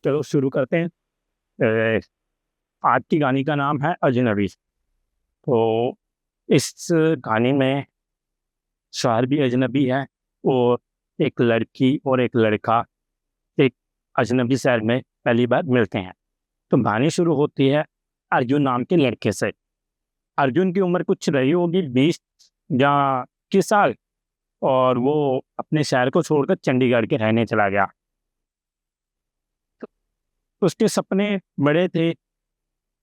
चलो शुरू करते हैं। अ, आज की कहानी का नाम है अजनबी। तो इस कहानी में शहर भी अजनबी है और एक लड़की और एक लड़का एक अजनबी शहर में पहली बार मिलते हैं। तो कहानी शुरू होती है अर्जुन नाम के लड़के से। अर्जुन की उम्र कुछ रही होगी 20 या 21 साल, और वो अपने शहर को छोड़कर चंडीगढ़ के रहने चला गया। उसके सपने बड़े थे,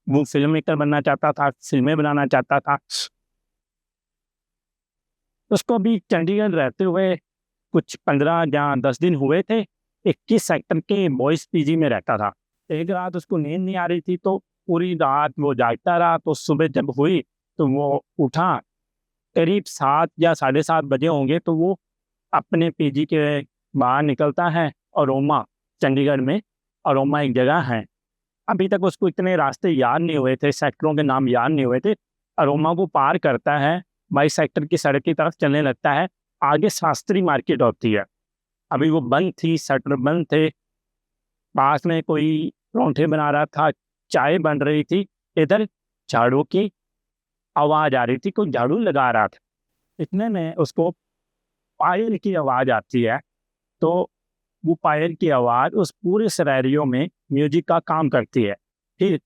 वो फिल्म मेकर बनना चाहता था, फिल्में बनाना चाहता था। उसको अभी चंडीगढ़ रहते हुए कुछ 15 या 10 दिन हुए थे। 21 सेक्टर के बॉयज पीजी में रहता था। एक रात उसको नींद नहीं आ रही थी, तो पूरी रात वो जागता रहा। तो सुबह जब हुई तो वो उठा, करीब 7 या 7:30 बजे होंगे। तो वो अपने पीजी के बाहर निकलता है। अरोमा, चंडीगढ़ में अरोमा एक जगह है। अभी तक उसको इतने रास्ते याद नहीं हुए थे, सेक्टरों के नाम याद नहीं हुए थे। अरोमा को पार करता है, 22 सेक्टर की सड़क की तरफ चलने लगता है। आगे शास्त्री मार्केट होती है। अभी वो बंद थी, शटर बंद थे। पास में कोई परांठे बना रहा था, चाय बन रही थी। इधर झाड़ू की आवाज आ रही थी, कोई झाड़ू लगा रहा था। इतने में उसको पायल की आवाज आती है। तो वो पायल की आवाज उस पूरे सिनेरियो में म्यूजिक का काम करती है। फिर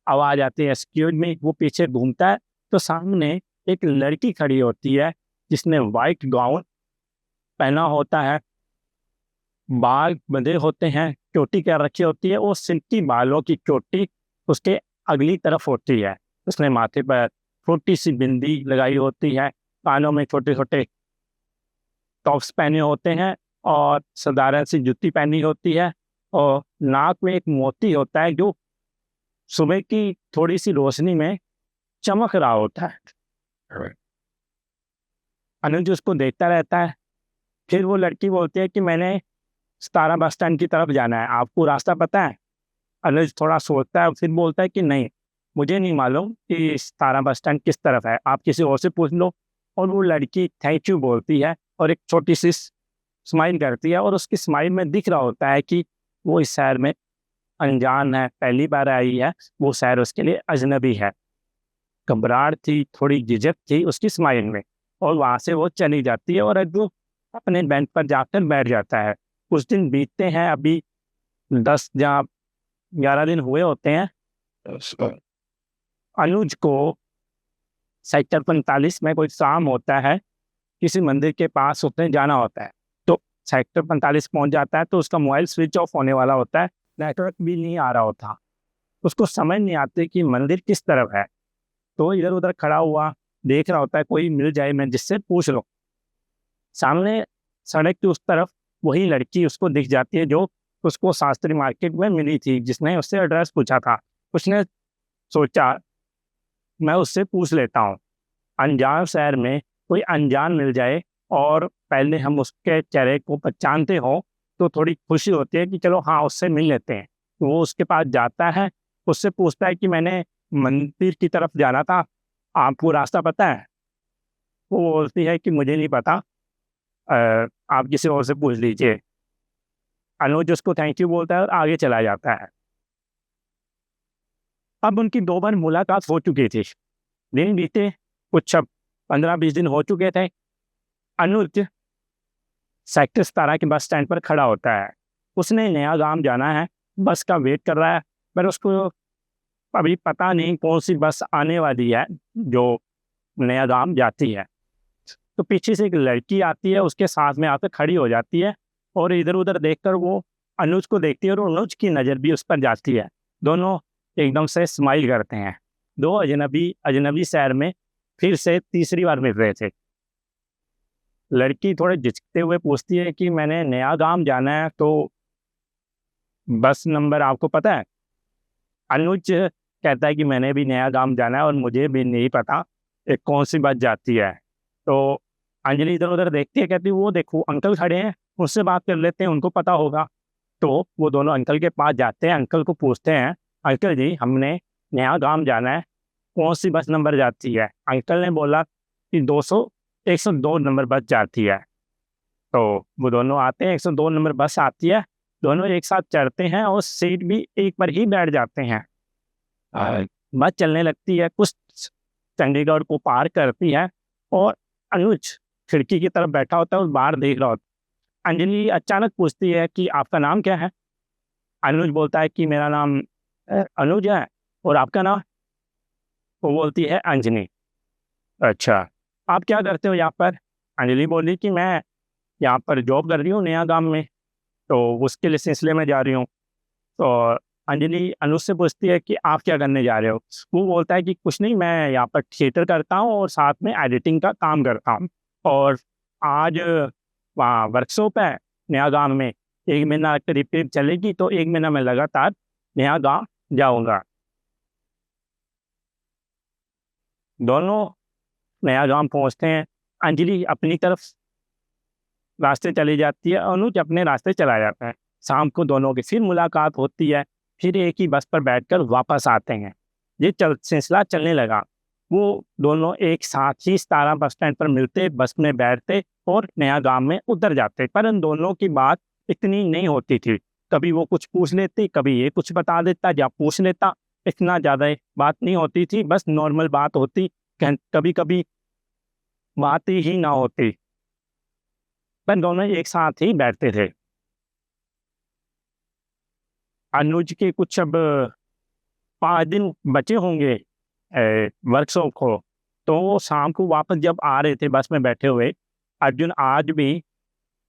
आवाज आती है एक्सक्यूज मी। वो पीछे घूमता है तो सामने एक लड़की खड़ी होती है, जिसने वाइट गाउन पहना होता है, बाल बंधे होते हैं, चोटी कर रखी होती है। और सिल्की बालों की चोटी उसके अगली तरफ होती है। उसने माथे पर छोटी सी बिंदी लगाई होती है, कानों में छोटे छोटे टॉप्स पहने होते हैं, और साधारण सी जूती पहनी होती है। और नाक में एक मोती होता है, जो सुबह की थोड़ी सी रोशनी में चमक रहा होता है। अनुज उसको देखता रहता है। फिर वो लड़की बोलती है कि मैंने 17 बस स्टैंड की तरफ जाना है, आपको रास्ता पता है? अनुज थोड़ा सोचता है, फिर बोलता है कि नहीं, मुझे नहीं मालूम कि 17 बस स्टैंड किस तरफ है, आप किसी और से पूछ लो। और वो लड़की थैंक यू बोलती है और एक छोटी सी स्माइल करती है। और उसकी स्माइल में दिख रहा होता है कि वो इस शहर में अनजान है, पहली बार आई है। वो शहर उसके लिए अजनबी है। घबराहट थी, थोड़ी झिझक थी उसकी स्माइल में। और वहां से वो चली जाती है और वो अपने बेंच पर जाकर बैठ जाता है। कुछ दिन बीतते हैं, अभी 10 या 11 दिन हुए होते हैं। अनुज को सेक्टर 45 में कोई काम होता है, किसी मंदिर के पास उसने जाना होता है। तो सेक्टर 45 पहुंच जाता है तो उसका मोबाइल स्विच ऑफ होने वाला होता है, नेटवर्क भी नहीं आ रहा होता। उसको समझ नहीं आती कि मंदिर किस तरफ है। तो इधर उधर खड़ा हुआ देख रहा होता है, कोई मिल जाए मैं जिससे पूछ लूं। सामने सड़क की उस तरफ वही लड़की उसको दिख जाती है, जो उसको शास्त्री मार्केट में मिली थी, जिसने उससे एड्रेस पूछा था। उसने सोचा मैं उससे पूछ लेता हूँ, अनजान शहर में कोई अनजान मिल जाए और पहले हम उसके चेहरे को पहचानते हो तो थोड़ी खुशी होती है कि चलो हाँ उससे मिल लेते हैं। तो वो उसके पास जाता है, उससे पूछता है कि मैंने मंदिर की तरफ जाना था, आपको रास्ता पता है? वो बोलती है कि मुझे नहीं पता, आप किसी और से पूछ लीजिए। अनुज उसको थैंक यू बोलता है और आगे चला जाता है। अब उनकी 2 बार मुलाकात हो चुकी थी। दिन बीते कुछ 15-20 दिन हो चुके थे। अनुज सेक्टर 17 के बस स्टैंड पर खड़ा होता है। उसने नया गांव जाना है, बस का वेट कर रहा है। पर उसको अभी पता नहीं कौन सी बस आने वाली है जो नया गांव जाती है। तो पीछे से एक लड़की आती है, उसके साथ में आकर खड़ी हो जाती है। और इधर उधर देखकर वो अनुज को देखती है और अनुज की नज़र भी उस पर जाती है। दोनों एकदम से स्माइल करते हैं। दो अजनबी अजनबी शहर में फिर से तीसरी बार मिल रहे थे। लड़की थोड़े झिझकते हुए पूछती है कि मैंने नया गांव जाना है, तो बस नंबर आपको पता है? अनुज कहता है कि मैंने भी नया गांव जाना है और मुझे भी नहीं पता एक कौन सी बस जाती है। तो अंजलि इधर उधर देखती है, कहती है वो देखो अंकल खड़े हैं, उससे बात कर लेते हैं, उनको पता होगा। तो वो दोनों अंकल के पास जाते हैं, अंकल को पूछते हैं, अंकल जी हमने नया गांव जाना है, कौन सी बस नंबर जाती है? अंकल ने बोला कि 102 नंबर बस जाती है। तो वो दोनों आते हैं, 102 नंबर बस आती है। दोनों एक साथ चढ़ते हैं और सीट भी एक पर ही बैठ जाते हैं। बस चलने लगती है, कुछ चंडीगढ़ को पार करती है और अनुज खिड़की की तरफ बैठा होता है और बाहर देख रहा होता है। अंजलि अचानक पूछती है कि आपका नाम क्या है? अनुज बोलता है कि मेरा नाम अनुज है, और आपका नाम? वो बोलती है अंजनी। अच्छा, आप क्या करते हो यहाँ पर? अंजलि बोली कि मैं यहाँ पर जॉब कर रही हूँ नया गांव में, तो उसके लिए सिलसिले में जा रही हूँ। तो अंजलि अनुज से पूछती है कि आप क्या करने जा रहे हो? वो बोलता है कि कुछ नहीं, मैं यहाँ पर थिएटर करता हूँ और साथ में एडिटिंग का काम करता हूँ, और आज वहाँ वर्कशॉप है नया गांव में, 1 महीना करीब करीब चलेगी, तो 1 महीना मैं लगातार नया गांव जाऊँगा। दोनों नया गांव पहुँचते हैं। अंजलि अपनी तरफ रास्ते चली जाती है, अनुज अपने रास्ते चला जाता है। शाम को दोनों की फिर मुलाकात होती है, फिर एक ही बस पर बैठकर वापस आते हैं। ये सिलसिला चलने लगा। वो दोनों एक साथ ही सतारा बस स्टैंड पर मिलते, बस में बैठते और नया गांव में उतर जाते, पर इन दोनों की बात इतनी नहीं होती थी। कभी वो कुछ पूछ लेती, कभी ये कुछ बता देता या पूछ लेता, इतना ज़्यादा बात नहीं होती थी, बस नॉर्मल बात होती, कभी कभी बात ही ना होती, पर दोनों एक साथ ही बैठते थे। अनुज के कुछ अब 5 दिन बचे होंगे वर्कशॉप को, तो वो शाम को वापस जब आ रहे थे बस में बैठे हुए, अर्जुन आज भी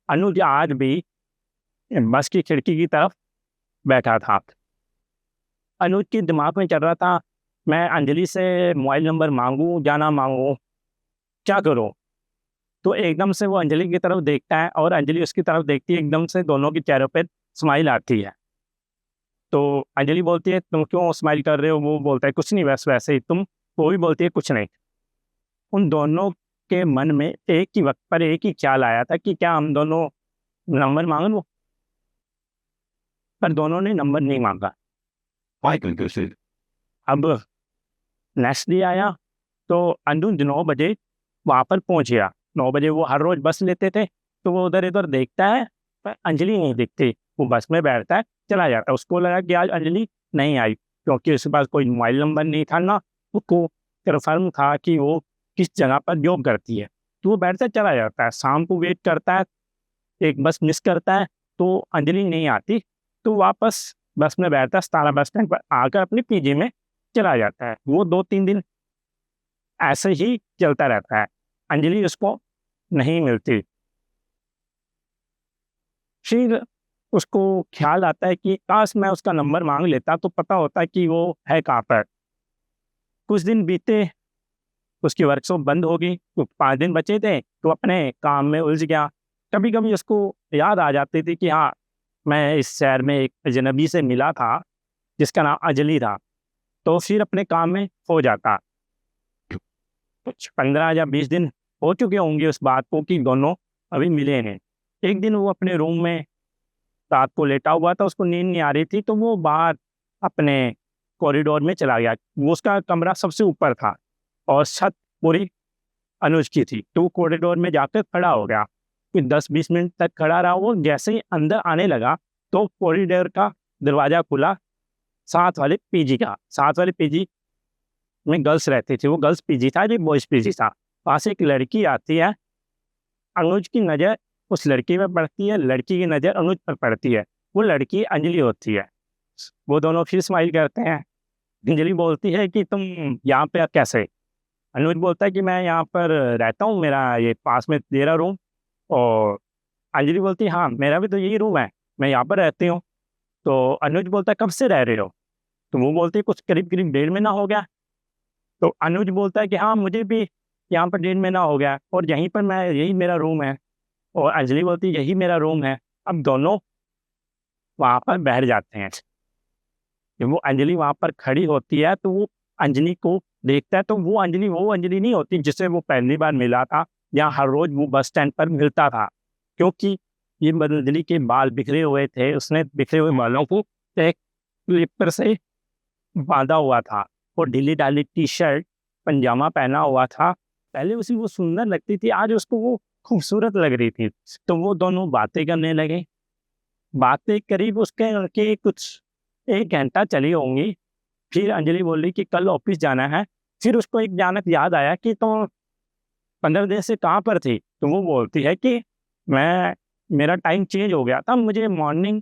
अनुज आज भी बस की खिड़की की तरफ बैठा था। अनुज के दिमाग में चल रहा था, मैं अंजलि से मोबाइल नंबर मांगूं या ना मांगूं, क्या करूं? तो एकदम से वो अंजलि की तरफ देखता है और अंजलि उसकी तरफ देखती है, एकदम से दोनों के चेहरों पर स्माइल आती है। तो अंजलि बोलती है तुम क्यों स्माइल कर रहे हो? वो बोलता है कुछ नहीं, बस वैसे ही। तुम? वो भी बोलती है कुछ नहीं। उन दोनों के मन में एक ही वक्त पर एक ही ख्याल आया था कि क्या हम दोनों नंबर मांग लो, पर दोनों ने नंबर नहीं मांगा। अब नेक्स्ट डे आया तो अनुज 9 बजे वहां पर पहुंच गया। 9 बजे वो हर रोज बस लेते थे, तो वो उधर इधर देखता है, पर अंजलि नहीं दिखती। वो बस में बैठता है, चला जाता है। उसको लगा कि आज अंजलि नहीं आई, क्योंकि उसके पास कोई मोबाइल नंबर नहीं था, ना उसको कन्फर्म था कि वो किस जगह पर जॉब करती है। तो वो बैठता चला जाता है, शाम को वेट करता है, एक बस मिस करता है, तो अंजलि नहीं आती, तो वापस बस में बैठता है, 17 बस स्टैंड पर आकर अपने पीजी में चला जाता है। वो 2-3 दिन ऐसे ही चलता रहता है, अंजलि उसको नहीं मिलती। फिर उसको ख्याल आता है कि काश मैं उसका नंबर मांग लेता, तो पता होता कि वो है कहाँ पर। कुछ दिन बीते, उसकी वर्कशॉप बंद हो गई, तो 5 दिन बचे थे, तो अपने काम में उलझ गया। कभी कभी उसको याद आ जाती थी कि हाँ, मैं इस शहर में एक अजनबी से मिला था जिसका नाम अंजलि था, तो फिर अपने काम में हो जाता। कुछ 15 या 20 दिन हो चुके होंगे उस बात को कि दोनों अभी मिले हैं। एक दिन वो अपने रूम में रात को लेटा हुआ था, उसको नींद नहीं आ रही थी, तो वो बाहर अपने कॉरिडोर में चला गया। वो उसका कमरा सबसे ऊपर था और छत पूरी अनुज की थी, तो वो कॉरिडोर में जाकर खड़ा हो गया। फिर 10-20 मिनट तक खड़ा रहा। वो जैसे ही अंदर आने लगा तो कॉरिडोर का दरवाजा खुला, साथ वाले पीजी में गर्ल्स रहती थी, वो गर्ल्स पीजी था, जो बॉयज पीजी था। वहाँ से एक लड़की आती है, अनुज की नज़र उस लड़की पर पड़ती है, लड़की की नज़र अनुज पर पड़ती है। वो लड़की अंजलि होती है। वो दोनों फिर स्माइल करते हैं। अंजलि बोलती है कि तुम यहाँ पे कैसे? अनुज बोलता है कि मैं यहाँ पर रहता हूँ, मेरा ये पास में तेरा रूम। और अंजलि बोलती है हाँ, मेरा भी तो यही रूम है, मैं यहाँ पर रहती हूँ। तो अनुज बोलता है कब से रह रहे हो? तो वो बोलती है कुछ करीब करीब 1.5 महीना हो गया। तो अनुज बोलता है कि हाँ, मुझे भी यहाँ पर 1.5 महीना हो गया, और यहीं पर मैं, यही मेरा रूम है। और अंजलि बोलती है यही मेरा रूम है। अब दोनों वहाँ पर बैठ जाते हैं। जब वो अंजलि वहाँ पर खड़ी होती है, तो वो अंजलि को देखता है, तो वो अंजलि नहीं होती जिससे वो पहली बार मिला था या हर रोज वो बस स्टैंड पर मिलता था, क्योंकि ये अंजलि के बाल बिखरे हुए थे। उसने बिखरे हुए बालों को एक क्लिपर से बांधा हुआ था और ढीली ढाली टी शर्ट पंजामा पहना हुआ था। पहले उसी वो सुंदर लगती थी, आज उसको वो खूबसूरत लग रही थी। तो वो दोनों बातें करने लगे। बातें करीब उसके उनकी कुछ 1 घंटा चली होंगी। फिर अंजलि बोली कि कल ऑफ़िस जाना है। फिर उसको एक अचानक याद आया कि तुम 15 दिन से कहाँ पर थी? तो वो बोलती है कि मैं मेरा टाइम चेंज हो गया था, मुझे मॉर्निंग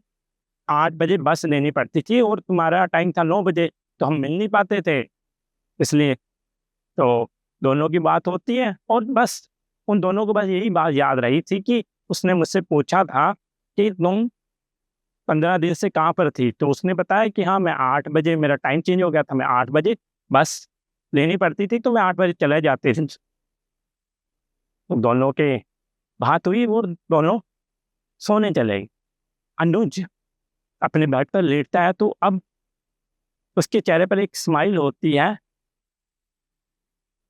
8 बजे बस लेनी पड़ती थी और तुम्हारा टाइम था 9 बजे, तो हम मिल नहीं पाते थे, इसलिए। तो दोनों की बात होती है और बस उन दोनों को बस यही बात याद रही थी कि उसने मुझसे पूछा था कि तुम 15 दिन से कहाँ पर थी? तो उसने बताया कि हाँ, मैं 8 बजे मेरा टाइम चेंज हो गया था, मैं 8 बजे बस लेनी पड़ती थी, तो मैं 8 बजे चले जाते थे। तो दोनों के बात हुई और दोनों सोने चले गए। अनुज अपने बेड पर लेटता है, तो अब उसके चेहरे पर एक स्माइल होती है।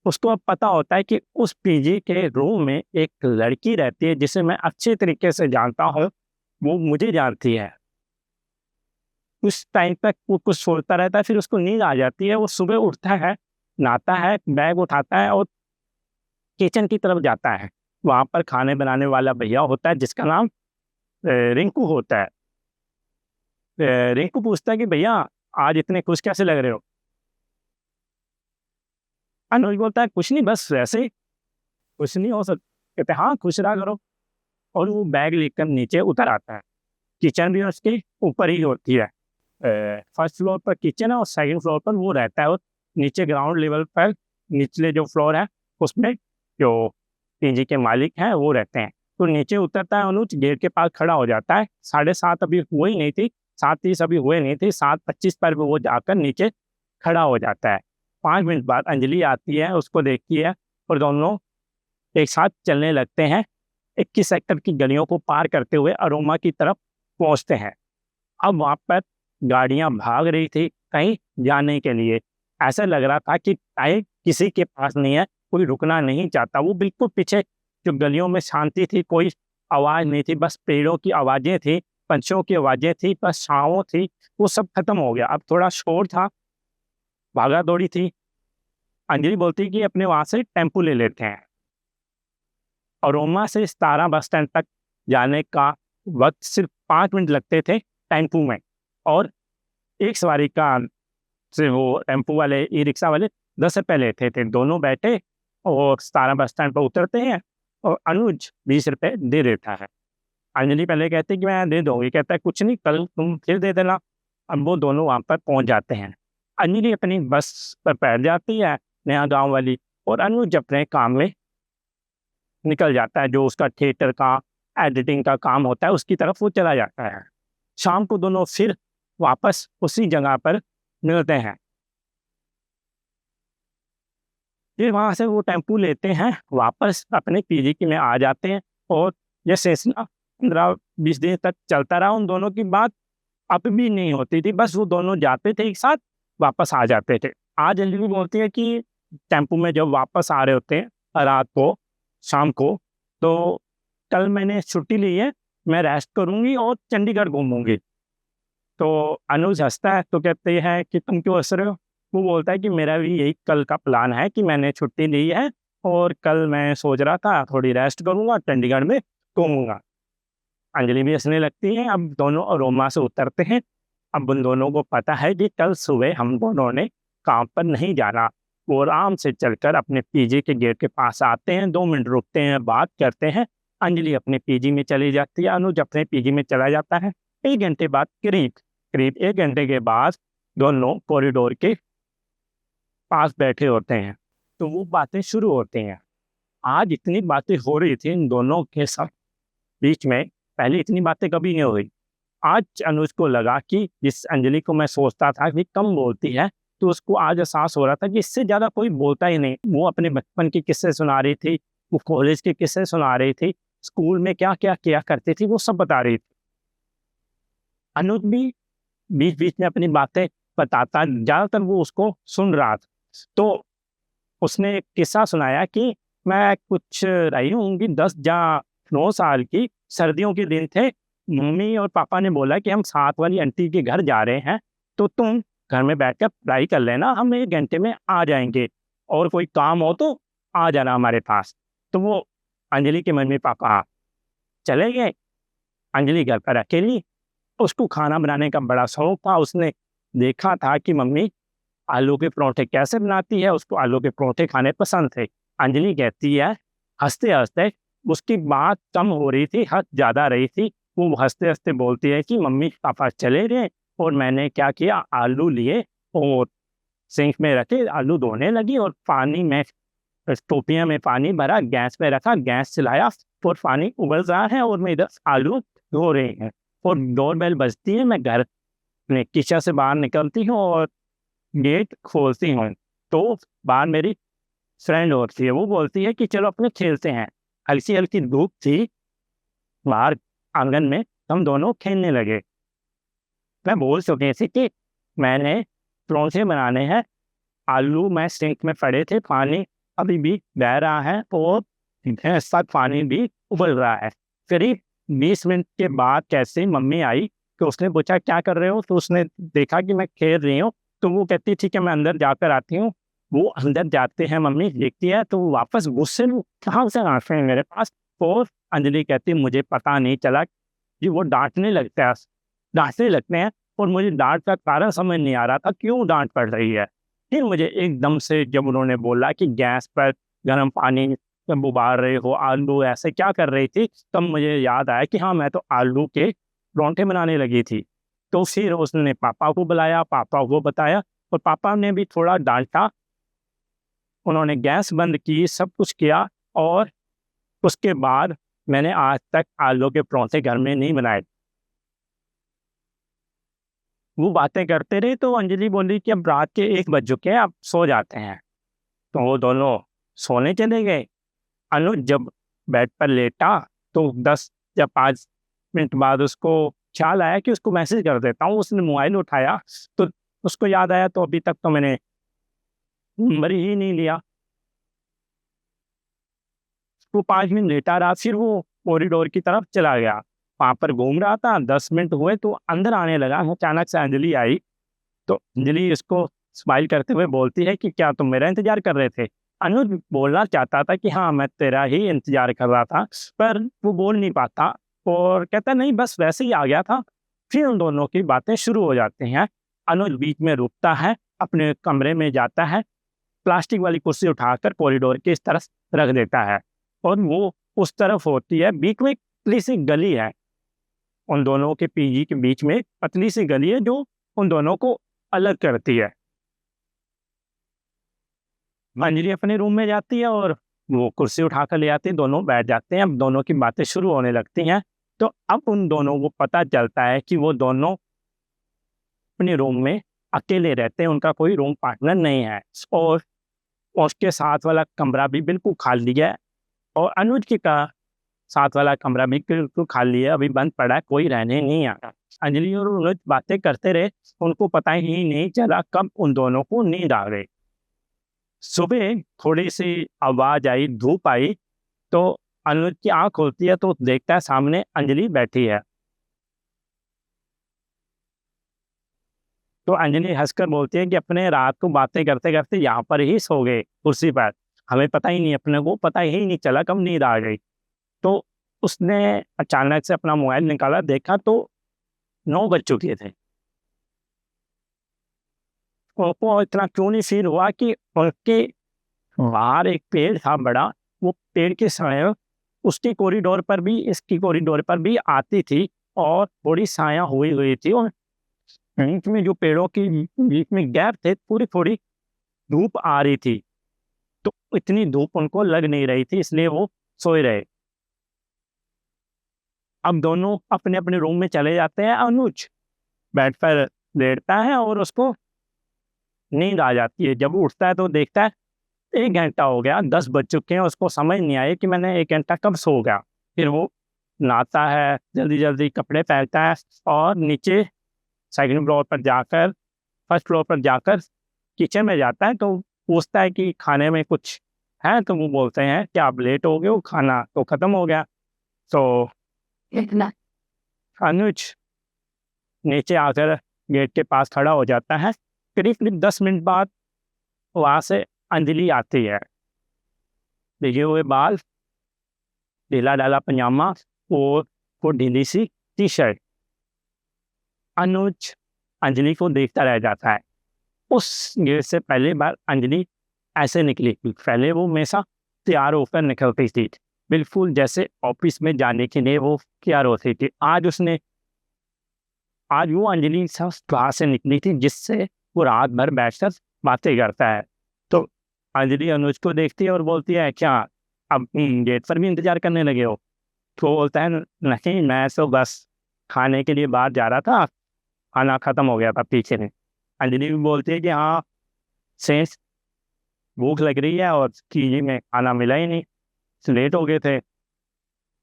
उसको अब पता होता है कि उस पीजी के रूम में एक लड़की रहती है जिसे मैं अच्छे तरीके से जानता हूँ, वो मुझे जानती है। उस टाइम तक वो कुछ सोचता रहता है, फिर उसको नींद आ जाती है, वो सुबह उठता है, नहाता है, बैग उठाता है और किचन की तरफ जाता है। वहाँ पर खाने बनाने वाला भैया होता है जिसका नाम रिंकू होता है। रिंकू पूछता है कि भैया आज इतने खुश कैसे लग रहे हो? अनुज बोलता है कुछ नहीं, बस वैसे ही, कुछ नहीं हो सक कहते हाँ, खुश रहा करो। और वो बैग लेकर नीचे उतर आता है। किचन भी उसके ऊपर ही होती है। फर्स्ट फ्लोर पर किचन है और सेकंड फ्लोर पर वो रहता है, और नीचे ग्राउंड लेवल पर निचले जो फ्लोर है उसमें जो पीजी के मालिक हैं वो रहते हैं। तो नीचे उतरता है अनुज, गेट के पास खड़ा हो जाता है। 7:30 अभी हुई नहीं थी, 7:30 अभी हुए नहीं थी, 7:25 पर भी वो जाकर नीचे खड़ा हो जाता है। 5 मिनट बाद अंजलि आती है, उसको देखती है और दोनों एक साथ चलने लगते हैं। 21 सेक्टर की गलियों को पार करते हुए अरोमा की तरफ पहुंचते हैं। अब वहाँ पर गाड़ियाँ भाग रही थी कहीं जाने के लिए। ऐसा लग रहा था कि टाइम किसी के पास नहीं है, कोई रुकना नहीं चाहता। वो बिल्कुल पीछे जो गलियों में शांति थी, कोई आवाज़ नहीं थी, बस पेड़ों की आवाज़ें थी, पंछियों की आवाज़ें थी, बस छाँव थी, वो सब खत्म हो गया। अब थोड़ा शोर था, भागा-दौड़ी थी। अंजलि बोलती कि अपने वहाँ से टेम्पो ले लेते हैं। अरोमा से सतारा बस स्टैंड तक जाने का वक़्त सिर्फ 5 मिनट लगते थे टेम्पो में, और एक सवारी का से वो टेम्पो वाले, ई-रिक्शा वाले 10 रुपए लेते थे। दोनों बैठे और सतारा बस स्टैंड पर उतरते हैं और अनुज 20 रुपए दे देता है। अंजलि पहले कहती है कि मैं दे दूँगी, कहता है कुछ नहीं, कल तुम फिर दे देना। अब वो दोनों वहाँ पर पहुँच जाते हैं। अंजलि अपनी बस पर बैठ जाती है, नया गाँव वाली, और अनुज अपने काम में निकल जाता है, जो उसका थिएटर का, एडिटिंग का काम होता है, उसकी तरफ वो चला जाता है। शाम को दोनों फिर वापस उसी जगह पर मिलते हैं। फिर वहाँ से वो टेम्पो लेते हैं, वापस अपने पीजी में आ जाते हैं, और ये सिलसिला 15-20 दिन तक चलता रहा। उन दोनों की बात अब भी नहीं होती थी, बस वो दोनों जाते थे एक साथ, वापस आ जाते थे। आज अंजलि बोलती है कि टेम्पो में जब वापस आ रहे होते हैं रात को, शाम को, तो कल मैंने छुट्टी ली है, मैं रेस्ट करूँगी और चंडीगढ़ घूमूँगी। तो अनुज हँसता है, तो कहते हैं कि तुम क्यों हँस रहे हो? वो बोलता है कि मेरा भी यही कल का प्लान है कि मैंने छुट्टी ली है और कल मैं सोच रहा था थोड़ी रेस्ट करूँगा, चंडीगढ़ में घूमूँगा। अंजलि भी हँसने लगती है। अब दोनों अरोमा से उतरते हैं। अब उन दोनों को पता है कि कल सुबह हम दोनों ने काम पर नहीं जाना। वो आराम से चलकर अपने पीजी के गेट के पास आते हैं, 2 मिनट रुकते हैं, बात करते हैं। अंजलि अपने पीजी में चली जाती है, अनुज अपने पीजी में चला जाता है। 1 घंटे बाद करीब करीब 1 घंटे के बाद दोनों कॉरिडोर के पास बैठे होते हैं, तो वो बातें शुरू होती हैं। आज इतनी बातें हो रही थी इन दोनों के साथ बीच में, पहले इतनी बातें कभी नहीं हुई। आज अनुज को लगा कि जिस अंजलि को मैं सोचता था कि कम बोलती है, तो उसको आज एहसास हो रहा था कि इससे ज़्यादा कोई बोलता ही नहीं। वो अपने बचपन के किस्से सुना रही थी, वो कॉलेज के किस्से सुना रही थी, स्कूल में क्या-क्या किया करती थी, वो सब बता रही थी। अनुज भी बीच-बीच में अपनी बातें बताता, ज़्यादातर वो उसको सुन रहा था। तो उसने एक किस्सा सुनाया कि मैं कुछ रही होंगी 10 या 9 साल की, सर्दियों के दिन थे। मम्मी और पापा ने बोला कि हम साथ वाली आंटी के घर जा रहे हैं, तो तुम घर में बैठकर पढ़ाई कर लेना, हम 1 घंटे में आ जाएँगे, और कोई काम हो तो आ जाना हमारे पास। तो वो अंजलि के मम्मी-पापा चले गए, अंजलि घर पर अकेली। उसको खाना बनाने का बड़ा शौक था। उसने देखा था कि मम्मी आलू के परोठे कैसे बनाती है, उसको आलू के परोठे खाने पसंद थे। अंजलि कहती है हँसते-हँसते, उसकी बात कम हो रही थी, हँस ज़्यादा रही थी। वो हँसते-हँसते बोलती है कि मम्मी-पापा चले गए और मैंने क्या किया, आलू लिए और सिंक में रखे, आलू धोने लगी और पानी में टोपियाँ में पानी भरा, गैस पे रखा, गैस चलाया और पानी उबल रहा है और मैं इधर आलू धो रही हूँ और डोरबेल बजती है। मैं घर में किचन से बाहर निकलती हूँ और गेट खोलती हूँ, तो बाहर मेरी फ्रेंड होती है। वो बोलती है कि चलो अपने खेलते हैं। हल्की-हल्की धूप थी बाहर आंगन में, हम दोनों खेलने लगे। मैं बोल चुकी थी कि मैंने परोठे बनाने हैं, आलू में सिंक में पड़े थे, पानी अभी भी बह रहा है और भैंस का पानी भी उबल रहा है। करीब 20 मिनट के बाद कैसे मम्मी आई, तो उसने पूछा क्या कर रहे हो? तो उसने देखा कि मैं खेल रही हूँ, तो वो कहती ठीक है मैं अंदर जाकर आती हूँ। वो अंदर जाते हैं, मम्मी देखती है तो वो वापस गुस्से में कहाँ से आते हैं मेरे पास। और अंजलि कहती मुझे पता नहीं चला कि वो डांटने लगते हैं और मुझे डांट का कारण समझ नहीं आ रहा था, क्यों डांट पड़ रही है। फिर मुझे एकदम से जब उन्होंने बोला कि गैस पर गर्म पानी जब उबाल रहे हो, आलू ऐसे क्या कर रही थी, तब मुझे याद आया कि हाँ, मैं तो आलू के परोठे बनाने लगी थी। तो फिर उसने पापा को बुलाया, पापा को बताया और पापा ने भी थोड़ा डाँटा। उन्होंने गैस बंद की, सब कुछ किया और उसके बाद मैंने आज तक आलू के परोठे घर में नहीं बनाए। वो बातें करते रहे तो अंजलि बोली कि अब रात के 1 बज चुके हैं, अब सो जाते हैं। तो वो दोनों सोने चले गए। अनुज जब बेड पर लेटा तो 10 या 5 मिनट बाद उसको ख्याल आया कि उसको मैसेज कर देता हूँ। उसने मोबाइल उठाया तो उसको याद आया तो अभी तक तो मैंने नंबर ही नहीं लिया। वो 5 मिनट लेटा रहा, फिर वो कॉरिडोर की तरफ चला गया। वहाँ पर घूम रहा था, 10 मिनट हुए तो अंदर आने लगा। अचानक से अंजलि आई, तो अंजलि इसको स्माइल करते हुए बोलती है कि क्या तुम मेरा इंतज़ार कर रहे थे? अनुज बोलना चाहता था कि हाँ, मैं तेरा ही इंतज़ार कर रहा था, पर वो बोल नहीं पाता और कहता नहीं बस वैसे ही आ गया था। फिर उन दोनों की बातें शुरू हो जाती हैं। अनुज बीच में रुकता है, अपने कमरे में जाता है, प्लास्टिक वाली कुर्सी उठाकर कॉरिडोर के इस तरफ रख देता है और वो उस तरफ होती है। बीच में एक पतली सी गली है, उन दोनों के पीजी के बीच में पतली सी गली है जो उन दोनों को अलग करती है। अंजलि अपने रूम में जाती है और वो कुर्सी उठाकर ले आती है, दोनों बैठ जाते हैं। अब दोनों की बातें शुरू होने लगती हैं। तो अब उन दोनों को पता चलता है कि वो दोनों अपने रूम में अकेले रहते हैं, उनका कोई रूम पार्टनर नहीं है और उसके साथ वाला कमरा भी बिल्कुल खाली है और अनुज के का साथ वाला कमरा भी बिल्कुल खाली है, अभी बंद पड़ा है, कोई रहने नहीं आया। अंजलि और अनुज बातें करते रहे, उनको पता ही नहीं चला कब उन दोनों को नींद आ गई। सुबह थोड़ी-सी आवाज़ आई, धूप आई, तो अनुज की आँख खुलती है तो देखता है सामने अंजलि बैठी है। तो अंजलि हँसकर बोलती है कि अपने रात को बातें करते-करते यहाँ पर ही सो गए कुर्सी पर। हमें पता ही नहीं, अपने को पता ही नहीं चला कब नींद आ गई। तो उसने अचानक से अपना मोबाइल निकाला, देखा तो 9 बज चुके थे। उनको इतना क्यों नहीं फ़ील हुआ कि उनके बाहर एक पेड़ था बड़ा, वो पेड़ की छाया उसकी कॉरिडोर पर भी, इसकी कॉरिडोर पर भी आती थी और थोड़ी छाया हुई हुई थी और बीच में जो पेड़ों के बीच में गैप थे, थोड़ी-थोड़ी धूप आ रही थी। तो इतनी धूप उनको लग नहीं रही थी, इसलिए वो सोए रहे। अब दोनों अपने-अपने रूम में चले जाते हैं। अनुज बेड पर लेटता है और उसको नींद आ जाती है। जब वो उठता है तो देखता है 1 घंटा हो गया, 10 बज चुके हैं, उसको समझ नहीं आया कि मैंने 1 घंटा कब सो गया। फिर वो नहाता है, जल्दी-जल्दी कपड़े पहनता है और नीचे सेकंड फ्लोर पर जाकर फर्स्ट फ्लोर पर जाकर किचन में जाता है, तो पूछता है कि खाने में कुछ है? तो वो बोलते हैं कि आप लेट हो गए हो, खाना तो खत्म हो गया। तो इतना अनुज नीचे आकर गेट के पास खड़ा हो जाता है। करीब-करीब 10 मिनट बाद वहाँ से अंजलि आती है। भीगे हुए बाल, ढीला-ढाला पजामा और वो ढीली सी टी-शर्ट। अनुज अंजलि को देखता रह जाता है। उस गेट से पहली बार अंजलि ऐसे निकली, पहले वो हमेशा तैयार होकर निकलती थी, बिल्कुल जैसे ऑफिस में जाने के लिए वो तैयार होती थी। आज वो अंजलि क्लास से निकली थी जिससे वो रात भर बैठकर बातें करता है। तो अंजलि अनुज को देखती है और बोलती है, क्या अब गेट पर भी इंतजार करने लगे हो? तो बोलता है, नहीं मैं तो बस खाने के लिए बाहर जा रहा था, खाना खत्म हो गया था पीछे में। अंजलि भी बोलती है कि हाँ सेंस भूख लग रही है और पीजी में खाना मिला ही नहीं, लेट हो गए थे।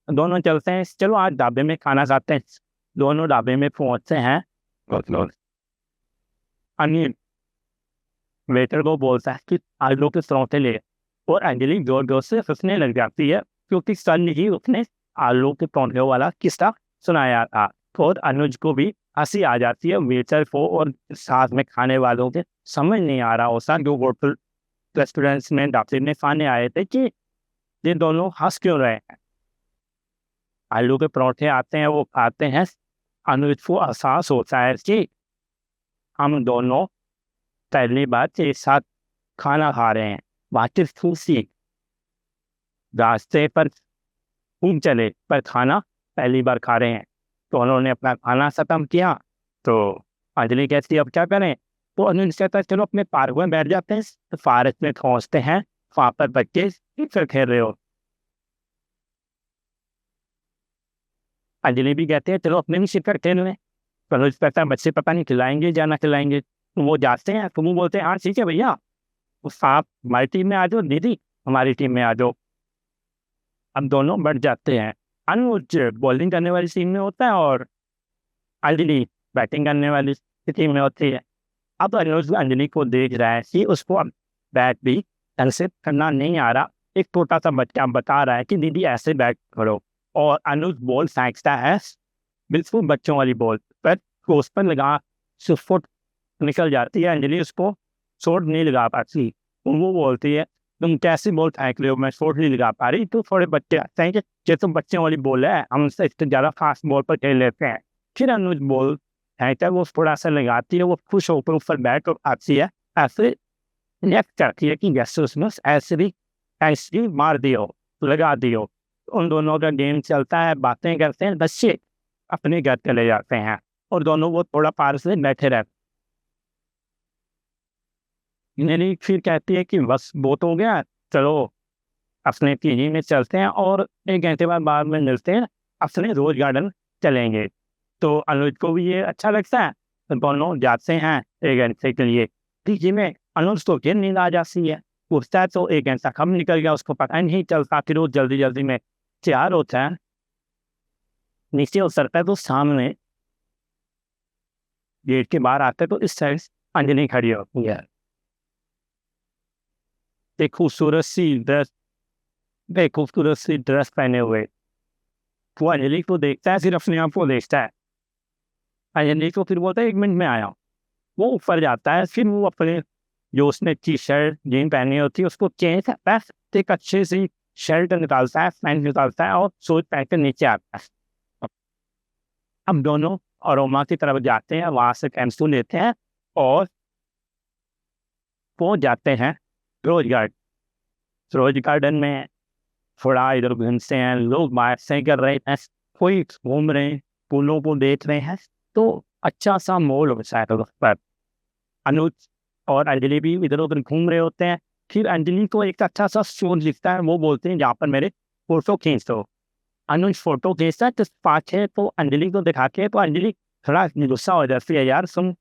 दोनों चलते हैं, चलो आज ढाबे में खाना खाते हैं। दोनों ढाबे में पहुंचते हैं। अनिल वेटर को बोलता है कि आलू के परांठे ले, और अंजलि जोर जोर से हंसने लग जाती है क्योंकि कल ही उसने आलू के परांठे वाला किस्सा सुनाया था। और अनुज को भी हंसी आ जाती है वेटर को और साथ में खाने वालों के। समझ नहीं आ रहा होता जो होटल रेस्टोरेंट्स में ढाबे में खाने आए थे कि ये दोनों हंस क्यों रहे हैं। आलू के परांठे आते हैं, वो खाते हैं। अनुज को एहसास होता है कि हम दोनों पहली बार एक साथ खाना खा रहे हैं। बातचीत खुशी रास्ते पर खूब चले, पर खाना पहली बार खा रहे हैं। तो उन्होंने अपना खाना खत्म किया। तो अंजलि कहती है अब क्या करें? तो अनुज कहता है चलो अपने पार्क में बैठ जाते हैं। तो पार्क में पहुंचते हैं, वहां पर बच्चे क्रिकेट खेल रहे हो। अंजलि भी कहते हैं चलो अपने भी क्रिकेट खेल लें। तो अनुज कहता है बच्चे पता नहीं खिलाएंगे या ना खिलाएंगे। तो वो जाते हैं, तो वो बोलते हैं हाँ ठीक है भैया, उस आप हमारी टीम में आ जाओ, दीदी हमारी टीम में आ जाओ। अब दोनों बढ़ जाते हैं। अनुज बॉलिंग करने वाली टीम में होता है और अंजलि बैटिंग करने वाली टीम में होती है। अब अनुज अंजलि को देख रहा है कि उसको अब बैट भी ढंग से करना नहीं आ रहा। एक छोटा सा बच्चा बता रहा है कि दीदी ऐसे बैट करो, और अनुज बॉल फेंकता है, बिल्कुल बच्चों वाली बॉल पर, तो उस पर लगा फुट निकल जाती है। अंजलि उसको चोट नहीं लगा पाती। तो वो बोलती है तुम कैसी बॉल फेंक रहे हो, मैं चोट नहीं लगा पा रही। तो थोड़े बच्चे आते हैं कि ये तो बच्चों वाली बॉल है, हम इससे ज़्यादा फास्ट बॉल पर खेल लेते हैं। फिर अनुज बॉल फेंकता है, वो थोड़ा सा लगाती है, वो खुश होकर ऊपर बैट और आती है। ऐसे रिएक्ट करती है कि जैसे उसमें ऐसे मार दियो, लगा दियो। उन दोनों का गेम चलता है, बातें करते हैं, बच्चे अपने घर चले जाते हैं और दोनों वो थोड़ा पार से बैठे रहते। मेरी फिर कहती है कि बस बहुत हो गया, चलो अपने पीजी में चलते हैं और 1 घंटे बाद में मिलते हैं, अपने रोज गार्डन चलेंगे। तो अनुज को भी ये अच्छा लगता है, तो दोनों जाते हैं 1 घंटे के लिए पीजी में। अनुज को फिर नींद आ जाती है, उठता है तो 1 घंटा कब निकल गया उसको पता नहीं चलता। फिर वो जल्दी जल्दी में तैयार होता है, नीचे उतरता है तो सामने गेट के बाहर आता है तो इस साइड अंजलि खड़ी होती है, एक खूबसूरत सी ड्रेस पहने हुए। वो अंजलि को देखता है, फिर अपने आप को देखता है। अंजलि को फिर बोलता है 1 मिनट में आया हूँ। वो ऊपर जाता है, फिर वो अपने जो उसने टी शर्ट जीन पहनी होती है उसको चेंज करता है, एक अच्छी सी शर्ट निकालता है, पैंट निकालता है और सूट पहन कर नीचे आता है। अब दोनों अरोमा की तरफ जाते हैं, वहां से कैंसू लेते हैं और पहुंच जाते हैं रोज गार्डन। रोज गार्डन में थोड़ा इधर घूमते हैं, लोग बातें कर रहे हैं, कोई घूम रहे हैं, फूलों को देख रहे हैं। तो अच्छा सा माहौल होता है उस पर। अनुज और अंजलि भी इधर उधर घूम रहे होते हैं। फिर अंजलि को एक अच्छा सा शोर दिखता है, वो बोलते हैं जहाँ पर मेरे फोटो खींच दो। अनुज फोटो खींचता है तो पाछे तो अंजलि को दिखा के, तो अंजलि थोड़ा गुस्सा हो जाती है, यार तुम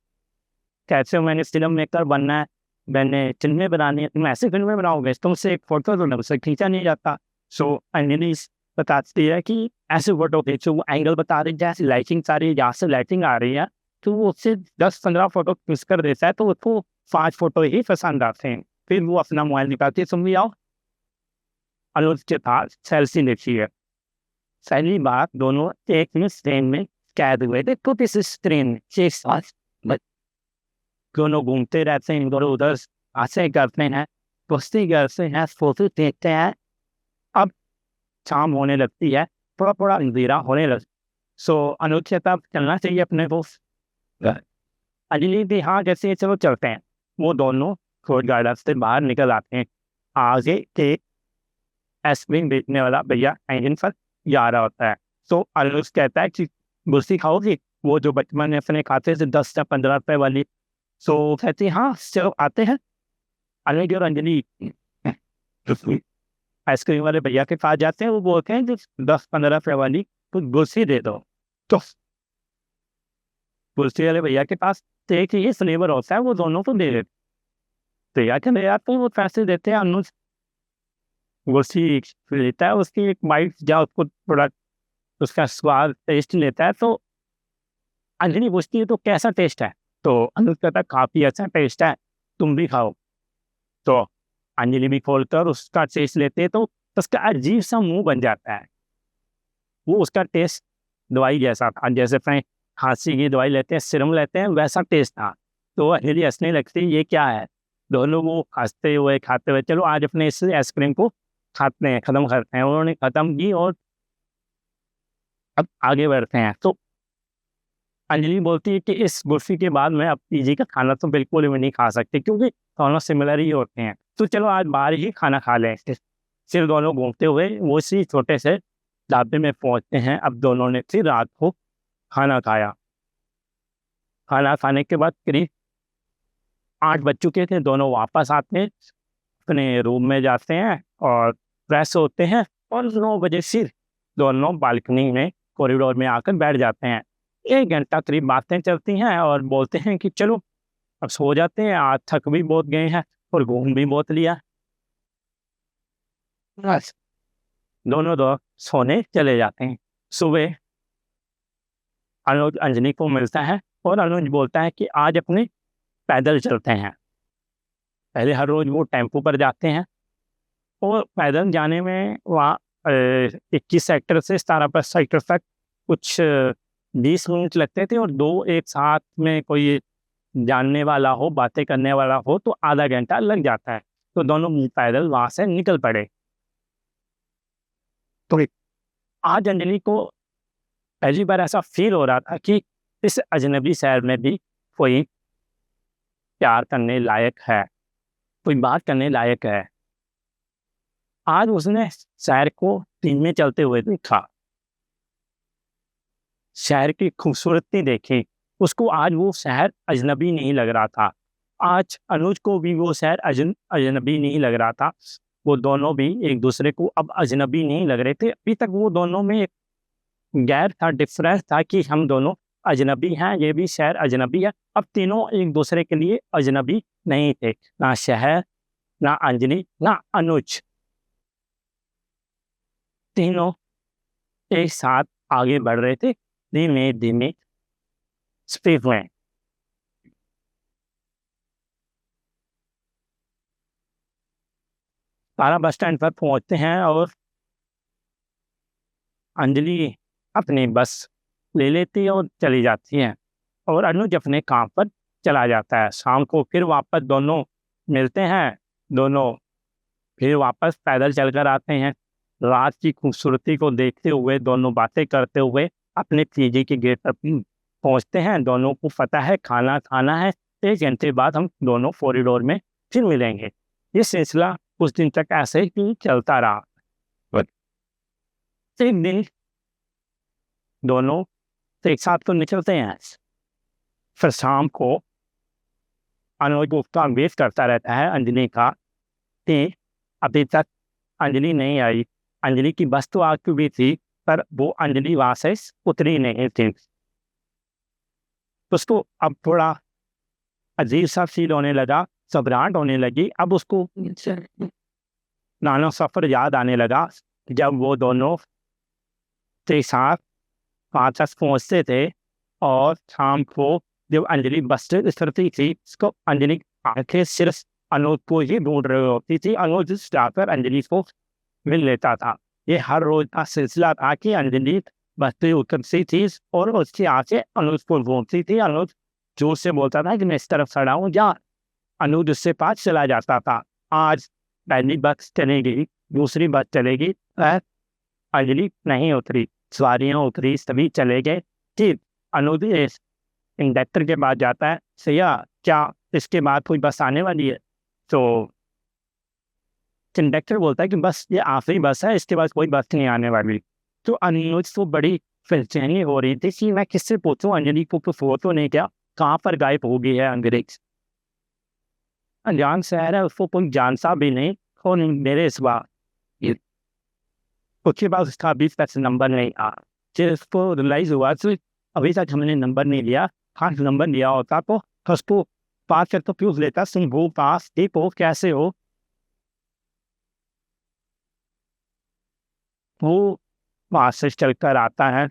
कैसे हो, मैंने फिल्म मेकर बनना है, मैंने फिल्में बनानी है, तुम ऐसे फिल्में बनाओगे, तुमसे एक फोटो तो मुझसे खींचा नहीं जाता। सो अंजलि बताती है कि ऐसे फोटो खींचो, वो एंगल बता रही है, जैसे लाइटिंग आ रही है, जहाँ से लाइटिंग आ रही है, तो वो उससे 10-15 फोटो खींच कर देता है, तो उसको 5 फोटो ही पसंद आते हैं। फिर वो अपना मोबाइल निकालती है, तुम भी आओ। अनुज के पास सेल्फी लेती है। पहली बार दोनों एक ही स्क्रीन में कैद हुए थे, तो इस स्क्रीन में एक साथ दोनों घूमते रहते हैं, इधर उधर ऐसे करते हैं, दोस्ती करते हैं, फोटो देखते हैं। अब शाम होने लगती है, थोड़ा थोड़ा अंधेरा होने लगता। सो अनुज के तब चलना चाहिए अपने को। अंजलि भी हाँ जैसे चलो चलते हैं। वो दोनों फ्रूट गार्डन से बाहर निकल आते हैं। आगे के आइसक्रीम बेचने वाला भैया इंजन पर जा रहा होता है। तो अनुज कहता है कि बुर्सी खाओगी, वो जो बचपन में अपने खाते से 10 या 15 रुपए वाली। तो कहती है हाँ चलो आते हैं। अनुज और अंजलि आइसक्रीम वाले भैया के पास जाते हैं। वो बोलते हैं कि 10-15 रुपए वाली कुछ बुर्सी दे दो। तो बुर्सी वाले भैया के पास तो एक ही फ्लेवर होता है, वो दोनों को दे देते। तो यार के ले आते हैं, वो पैसे देते हैं। अनुज बुर्सी लेता है, उसकी एक बाइट या उसको थोड़ा उसका स्वाद टेस्ट लेता है। तो अंजलि पूछती है तो कैसा टेस्ट है? तो अनुज कहता है काफी अच्छा टेस्ट है, तुम भी खाओ। तो अंजलि भी खोलकर उसका टेस्ट लेते हैं, तो उसका अजीब सा मुंह बन जाता है। वो उसका टेस्ट दवाई जैसा था, जैसे अपने खांसी की दवाई लेते हैं, सिरम लेते हैं, वैसा टेस्ट था। तो अंजलि हंसने लगती, ये क्या है? दोनों वो हंसते हुए खाते हुए, चलो आज अपने इस आइसक्रीम को खाते हैं, खत्म करते हैं। उन्होंने खत्म की और अब आगे बढ़ते हैं। तो अंजलि बोलती है कि इस कुर्सी के बाद मैं अब पीजी का खाना तो बिल्कुल भी नहीं खा सकती, क्योंकि दोनों सिमिलर ही होते हैं। तो चलो आज बाहर ही खाना खा लें। फिर दोनों घूमते हुए वो इसी छोटे से ढाबे में पहुंचते हैं। अब दोनों ने फिर रात को खाना खाया। खाना खाने के बाद करीब 8 बज चुके थे। दोनों वापस आते हैं, अपने रूम में जाते हैं और फ्रेश होते हैं। और 9 बजे फिर दोनों बालकनी में कॉरिडोर में आकर बैठ जाते हैं। 1 घंटा करीब बातें चलती हैं और बोलते हैं कि चलो अब सो जाते हैं, आज थक भी बहुत गए हैं और घूम भी बहुत लिया। बस दोनों दो सोने चले जाते हैं। सुबह अनुज अंजलि को मिलता है और अनुज बोलता है कि आज अपने पैदल चलते हैं। पहले हर रोज वो टेम्पो पर जाते हैं और पैदल जाने में वहाँ 21 सेक्टर से 17 सेक्टर तक कुछ 20 मिनट लगते थे। और दो एक साथ में कोई जानने वाला हो, बातें करने वाला हो, तो आधा घंटा लग जाता है। तो दोनों पैदल वहां से निकल पड़े। तो आज अंजलि को पहली बार ऐसा फील हो रहा था कि इस अजनबी शहर में भी कोई प्यार करने लायक है, कोई बात करने लायक है। आज उसने शहर को दिन में चलते हुए देखा, शहर की खूबसूरती देखी। उसको आज वो शहर अजनबी नहीं लग रहा था। आज अनुज को भी वो शहर अजनबी नहीं लग रहा था। वो दोनों भी एक दूसरे को अब अजनबी नहीं लग रहे थे। अभी तक वो दोनों में एक गैर था, डिफरेंस था कि हम दोनों अजनबी हैं, ये भी शहर अजनबी है। अब तीनों एक दूसरे के लिए अजनबी नहीं थे, ना शहर, ना अंजलि, ना अनुज। तीनों एक साथ आगे बढ़ रहे थे धीमे धीमे स्पीड में। तारा बस स्टैंड पर पहुंचते हैं और अंजलि अपनी बस ले लेती है और चली जाती है और अनुज अपने काम पर चला जाता है। शाम को फिर वापस दोनों मिलते हैं। दोनों फिर वापस पैदल चलकर आते हैं। रात की खूबसूरती को देखते हुए, दोनों बातें करते हुए अपने पीजी के गेट पर पहुंचते हैं। दोनों को पता है खाना खाना है, 1 घंटे बाद हम दोनों कॉरिडोर में फिर मिलेंगे। ये सिलसिला कुछ दिन तक ऐसे ही चलता रहा। एक दिन दोनों तो एक साथ तो निकलते हैं। फिर शाम को अनुज उसका वेट करता रहता है अंजलि का कि अभी तक अंजलि नहीं आई। अंजलि की बस तो आ चुकी थी, पर वो अंजलि वहां से उतरी नहीं थी। उसको अब थोड़ा अजीब सा फील होने लगा, घबराहट होने लगी। अब उसको नाना सफर याद आने लगा, जब वो दोनों के साथ वहां तक पहुंचते थे और शाम को जब अंजलि बस से उतरती थी, उसको अंजलि आंखें सिर्फ अनुज को ही ढूंढ रही होती थी। अनुज जाकर अंजलि को मिल लेता था। ये हर रोज का सिलसिला था कि अंजलि बस से उतरती थी और उसकी आंखें अनुज को ढूंढती थी। अनुज जोर से बोलता था कि मैं इस तरफ खड़ा हूँ जा। अनुज उससे पास चला जाता था। आज पहली बस चलेगी, दूसरी बस चलेगी, अंजलि नहीं उतरी। सवारियां उतरी, सभी चले गए। ठीक अनुज कंडक्टर के पास जाता है, भैया क्या इसके बाद कोई बस आने वाली है? तो कंडक्टर बोलता है कि बस ये आखिरी बस है, इसके बाद कोई बस नहीं आने वाली। तो अनुज को बड़ी बेचैनी हो रही थी कि मैं किससे पूछूं, अंजलि को कुछ हो तो नहीं क्या, कहाँ पर गायब हो गई है अंग्रेज, अनजान शहर है, उसको कोई जानता भी नहीं। और मेरे इस बार उसके बाद उसका अभी तक नंबर नहीं आ, फिर उसको रियलाइज हुआ कि अभी तक हमने नंबर नहीं लिया, हाँ नंबर लिया होता तो उसको बात कर तो पूछ लेता, सिंह हो पास ठीक हो कैसे हो। वो वहां से चलकर आता है,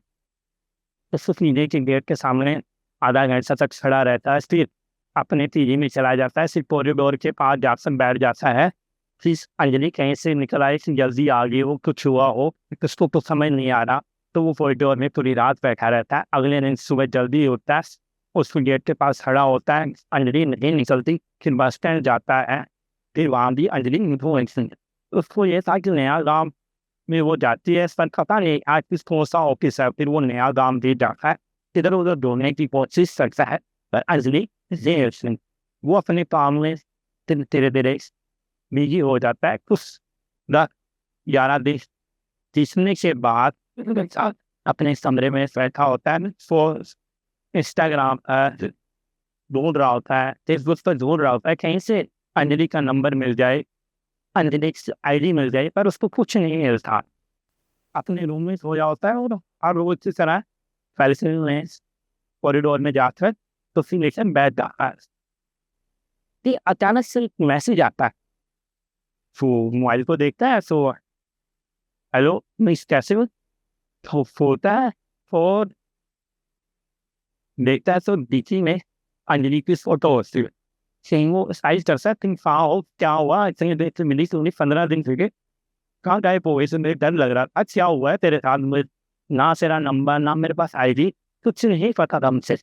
उस पीने के गेट के सामने आधा घंटा तक खड़ा रहता है, फिर अपने पीजी में चला जाता है, फिर कॉरिडोर के पास जाकर बैठ जाता है। फिर अंजलि कहीं से निकल आई कि जल्दी आ गई हो, कुछ हुआ हो, उसको तो समझ नहीं आ रहा। तो वो कॉरिडोर में पूरी रात बैठा रहता है। अगले दिन सुबह जल्दी उठता है, उस गेट के पास खड़ा होता है, अंजलि नहीं निकलती। फिर बस स्टैंड जाता है, फिर वहाँ भी अंजलि नहीं निकलती। उसको ये था कि नया गाँव में वो जाती है, पर पता नहीं आज किस कौन सा ऑफिस है, फिर वो नया गाँव भी जाता है, इधर उधर ढूंढने की कोशिश करता है, पर अंजलि नहीं। वो अपने काम में धीरे धीरे बिजी हो जाता है। कुछ 10-11 दिन तीसने के बाद अपने कमरे में बैठा होता है, वो इंस्टाग्राम ढूंढ रहा होता है, फेसबुक पर ढूंढ रहा होता है कहीं से अंजलि का नंबर मिल जाए, अंजलि की आईडी मिल जाए, पर उसको कुछ नहीं मिलता। अपने रूम में सो होता है और हर रोज की तरह पहले कॉरिडोर में जाकर तो फिर लेकर बैठ जाता है। फिर अचानक से एक मैसेज आता है, तो मोबाइल को देखता है, तो हेलो मिस कैसे हो, तो फोता है और देखता है तो डीपी में अंजलि की फोटो होती है। सही वो साइज कर सकते हैं, कहाँ हो क्या हुआ, इतने देर से मिली तो 15 दिन थे, कहाँ गायब हो गई? से मुझे डर लग रहा था, क्या हुआ है तेरे साथ? मुझे ना तेरा नंबर ना मेरे पास आईडी, कुछ नहीं पता था मुझसे।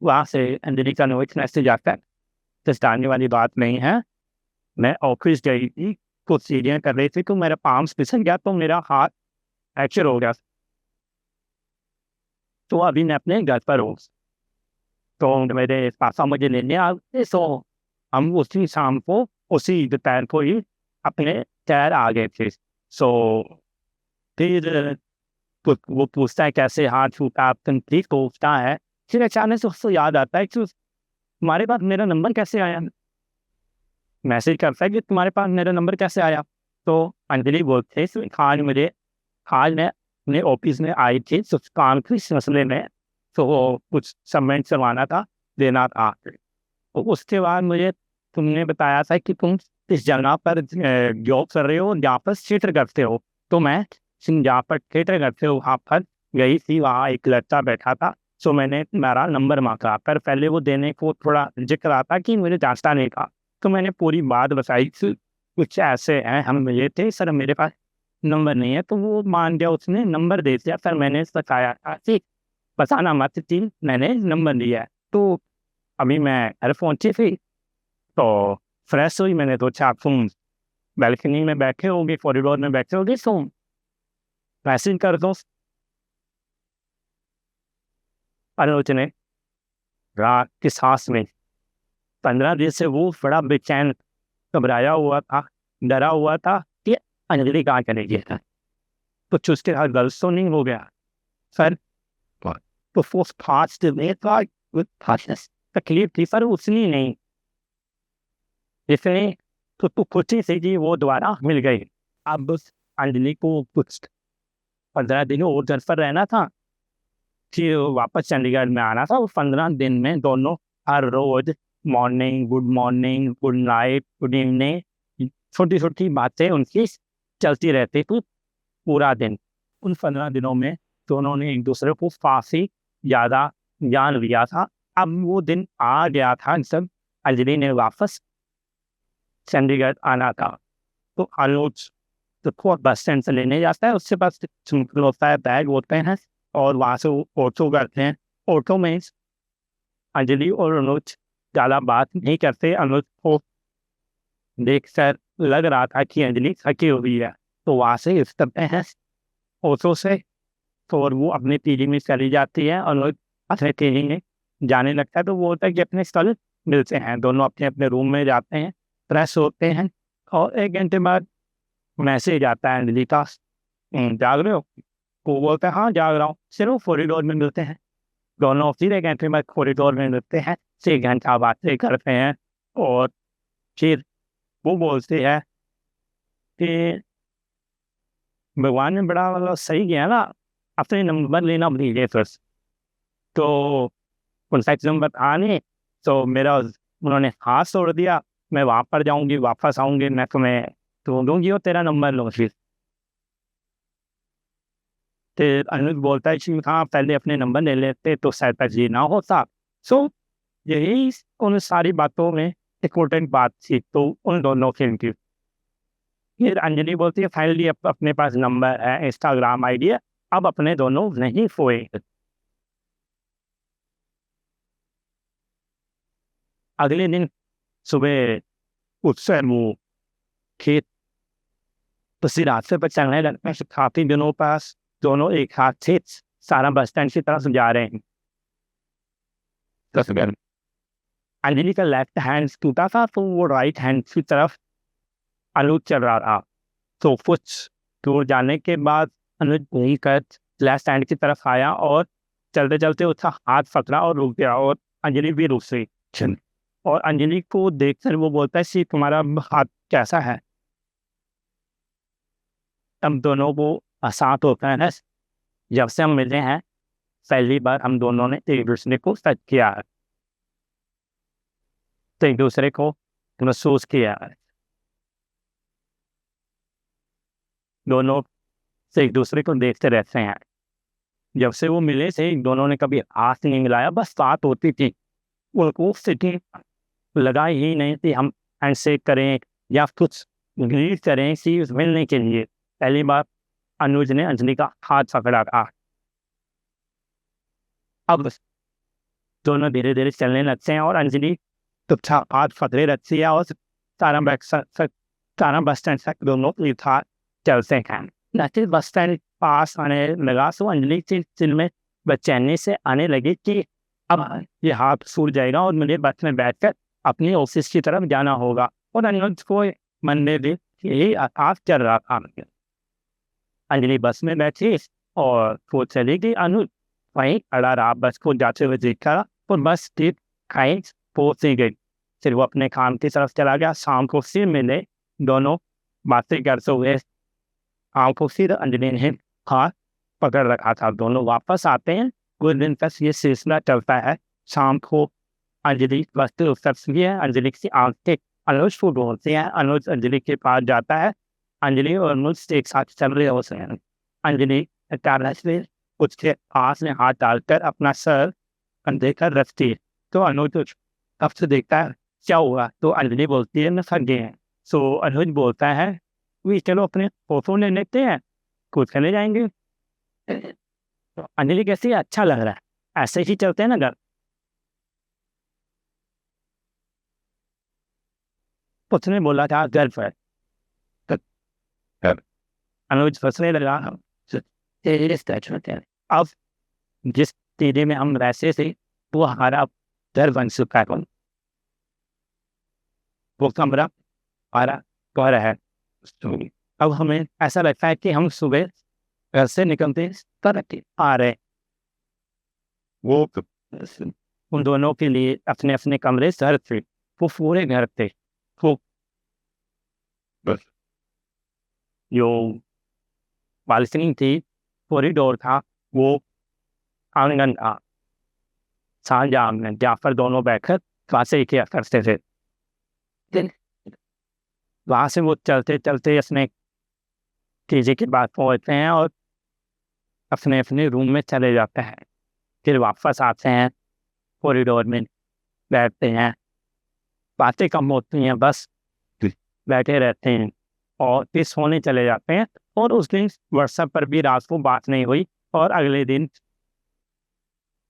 वहाँ से अंजलि का नोट मैसेज आता है, पछताने वाली बात नहीं है, मैं ऑफिस गई थी, कुछ सीढ़ियाँ कर रही थी तो मेरा पाम फिसल गया, तो मेरा हाथ फ्रैक्चर हो गया, तो अभी मैं अपने घर पर हूँ। तो मेरे पापा मुझे लेने आ गए, तो हम उसी शाम को उसी दोपहर को ही अपने शहर आ गए थे। सो फिर वो पूछता है कैसे हाथ छूटा, आप ठीक पूछता है। फिर अचानक से उसको याद आता है कि तुम्हारे पास मेरा नंबर कैसे आया, मैसेज करता है कि तुम्हारे पास मेरा नंबर कैसे आया। तो अंजलि बोलते हैं आज मैं अपने ऑफिस में आई थी कुछ काम की सिलसिले में, तो वो कुछ सबमिट करवाना था, देना था। तो उसके बाद मुझे तुमने बताया था कि तुम इस जगह पर जॉब कर रहे हो जहाँ पर थिएटर करते हो, तो मैं जहाँ पर थिएटर करते हो वहाँ पर गई थी, वहाँ एक लड़का बैठा था, सो मैंने मेरा नंबर मांगा, पर पहले वो देने को थोड़ा जिक्र आता कि मुझे जानता नहीं था। तो मैंने पूरी बात बताई कि कुछ ऐसे हैं, हम मिले थे सर, मेरे पास नंबर नहीं है, तो वो मान गया, उसने नंबर दे दिया। फिर मैंने बताया था कि बताना मत थी, मैंने नंबर लिया है। तो अभी मैं घर पहुंची थी, तो फ्रेश हुई, मैंने सोचा तुम बैल्कनी में बैठे होगे, कॉरिडोर में बैठे होगे, तो मैसेज कर दो। अनुज ने रात की सांस में 15 दिन से वो बड़ा बेचैन घबराया हुआ था, डरा हुआ था कि अंजलि कहाँ चली गई है, कुछ उसके साथ गलत तो नहीं हो गया। सर तो वो फास्ट में था, तकलीफ थी सर उतनी नहीं, इसलिए तो खुशी से जी वो दोबारा मिल गई। अब उस अंजलि को कुछ 15 दिन और घर पर रहना था, फिर वापस चंडीगढ़ में आना था। उस 15 दिन में दोनों हर रोज morning good night good evening छोटी छोटी बातें उनकी चलती रहती थी पूरा दिन। उन 15 दिनों में दोनों ने एक दूसरे को काफी ज्यादा जान लिया था। अब वो दिन आ गया था जब अंजलि ने वापस चंडीगढ़ आना था। तो अनुज तो बस स्टैंड से लेने जाता है, उससे बस होता है, बैग होते हैं, और वहाँ से वो ऑटो करते हैं। ऑटो में अंजलि और अनुज ज़्यादा बात नहीं करते। अनुज को देख कर लग रहा था कि अंजलि थकी हुई है, तो वहाँ से उतरते हैं ऑटो से, तो और वो अपने पीजी में चली जाती है। अनुज अपने तेजी में जाने लगता है। तो वो होता है कि अपने कल मिलते हैं, दोनों अपने अपने रूम में जाते हैं, फ्रेश होते हैं, और 1 घंटे बाद मैसेज आता है अंजलि का, जाग रहे हो?" वो बोलता है, हाँ जाग रहा हूँ। सिर्फ कॉरिडोर में मिलते हैं, दोनों फिर 1 घंटे बाद कॉरिडोर में मिलते हैं, 6 घंटा बातें करते हैं, और फिर वो बोलते हैं कि भगवान ने बड़ा मतलब सही किया ना, अपने नंबर लेना भूल गए फिर। तो कॉन्टैक्ट नंबर था नहीं, तो मेरा उन्होंने हाथ छोड़ दिया, मैं वहाँ पर जाऊँगी, वापस आऊँगी, मैं तुम्हें ढूँढूँगी और तेरा नंबर लूँ फिर। फिर अनुज बोलता है कि हाँ, पहले अपने नंबर ले लेते तो शायद तक ये ना होता। सो यही उन सारी बातों में इम्पोर्टेंट बात थी, तो उन दोनों के इनकी। फिर अंजलि बोलती है, फाइनली अब अपने पास नंबर है, इंस्टाग्राम आईडी है, अब अपने दोनों नहीं खोए। अगले दिन सुबह उससे वो खेत उसी रास्ते पर चलने लगते हैं, काफी दिनों पास दोनों एक हाथ से सारा बस स्टैंड की तरफ जा रहे हैं। अंजलि का लेफ्ट हैंड टूटा था, तो वो राइट हैंड की तरफ अनुज चल रहा था। तो कुछ दूर जाने के बाद अनुज वही कर लेफ्ट हैंड की तरफ आया, और चलते चलते उसका हाथ पकड़ा और रुक गया, और अंजलि भी रुक गई। और अंजलि को देखकर वो बोलता है कि तुम्हारा हाथ कैसा है? हम दोनों को एहसास होता है, जब से हम मिले हैं पहली बार हम दोनों ने एक दूसरे को टच किया है, तो एक दूसरे को महसूस किया है, दोनों से एक दूसरे को देखते रहते हैं। जब से वो मिले थे दोनों ने कभी हाथ नहीं मिलाया, बस बात होती थी, उनको सिटी लगा ही नहीं कि हम हैंडशेक करें या कुछ ग्रीट करें कि मिलने के लिए। पहली बार अनुज ने अंजलि का हाथ पकड़ा था। अब दोनों धीरे धीरे चलने लगते हैं, और अंजलि चुपचाप हाथ पकड़े रखती है, और सारा बस स्टैंड तक दोनों एक साथ चलते हैं। नचित बस स्टैंड पास आने लगा, तो अंजलि के दिल में बेचैनी से आने लगी कि अब ये हाथ छूट जाएगा और मुझे बस में बैठकर अपने ऑफिस की तरफ जाना होगा। और अनुज को मन में भी यही आस चल रहा था। अंजलि बस में बैठी और वो चली गई। अनुज वहीं खड़ा रहा, बस को जाते हुए देखा, और बस ठीक कहीं पहुंच ही गई। फिर वो अपने काम की तरफ चला गया। शाम को फिर मिले, दोनों बातें करते हुए। शाम को फिर अंजलि ने हाथ पकड़ रखा था, दोनों वापस आते हैं। कुछ दिन तक ये सिलसिला चलता है। शाम को अंजलि बस से उतरती है, अंजलि की आंखें अनुज को ढूंढती हैं। अनुज अंजलि के पास जाता है, अंजलि और अनुज एक साथ चल रहे होते हैं। अंजलि अचानक से उसके पास में हाथ डालकर अपना सर कंधे पर रखती है। तो अनुज तब से देखता है क्या हुआ, तो अंजलि बोलती है, मैं थक गए हैं। सो अनुज बोलता है, वी चलो अपने फोटो ले लेते हैं, खुद चले जाएंगे। तो अंजलि कैसी अच्छा लग रहा है, ऐसे ही चलते हैं ना घर। उसने बोला था घर पर। तो अनुज फंसने लगा। अब जिस तेरे में हम रहते थे वो हमारा घर बन चुका है, वो कमरा हमारा घर है। तो अब हमें ऐसा लगता है कि हम सुबह घर से निकलते तरह आ रहे। वो उन दोनों के लिए अपने अपने कमरे सर थे, वो पूरे घर थे। वो जो बालकनी थी, कॉरिडोर था, वो आंगन था, साझा आंगन, जहाँ पर दोनों बैठकर बातें किया करते थे। वहां से वो चलते चलते अपने तेजी के बाद पहुंचते हैं और अपने अपने रूम में चले जाते हैं। फिर वापस आते हैं, कॉरिडोर में बैठते हैं, बातें कम होती हैं, बस बैठे रहते हैं, और फिर सोने चले जाते हैं। और उस दिन व्हाट्सएप पर भी रात को बात नहीं हुई, और अगले दिन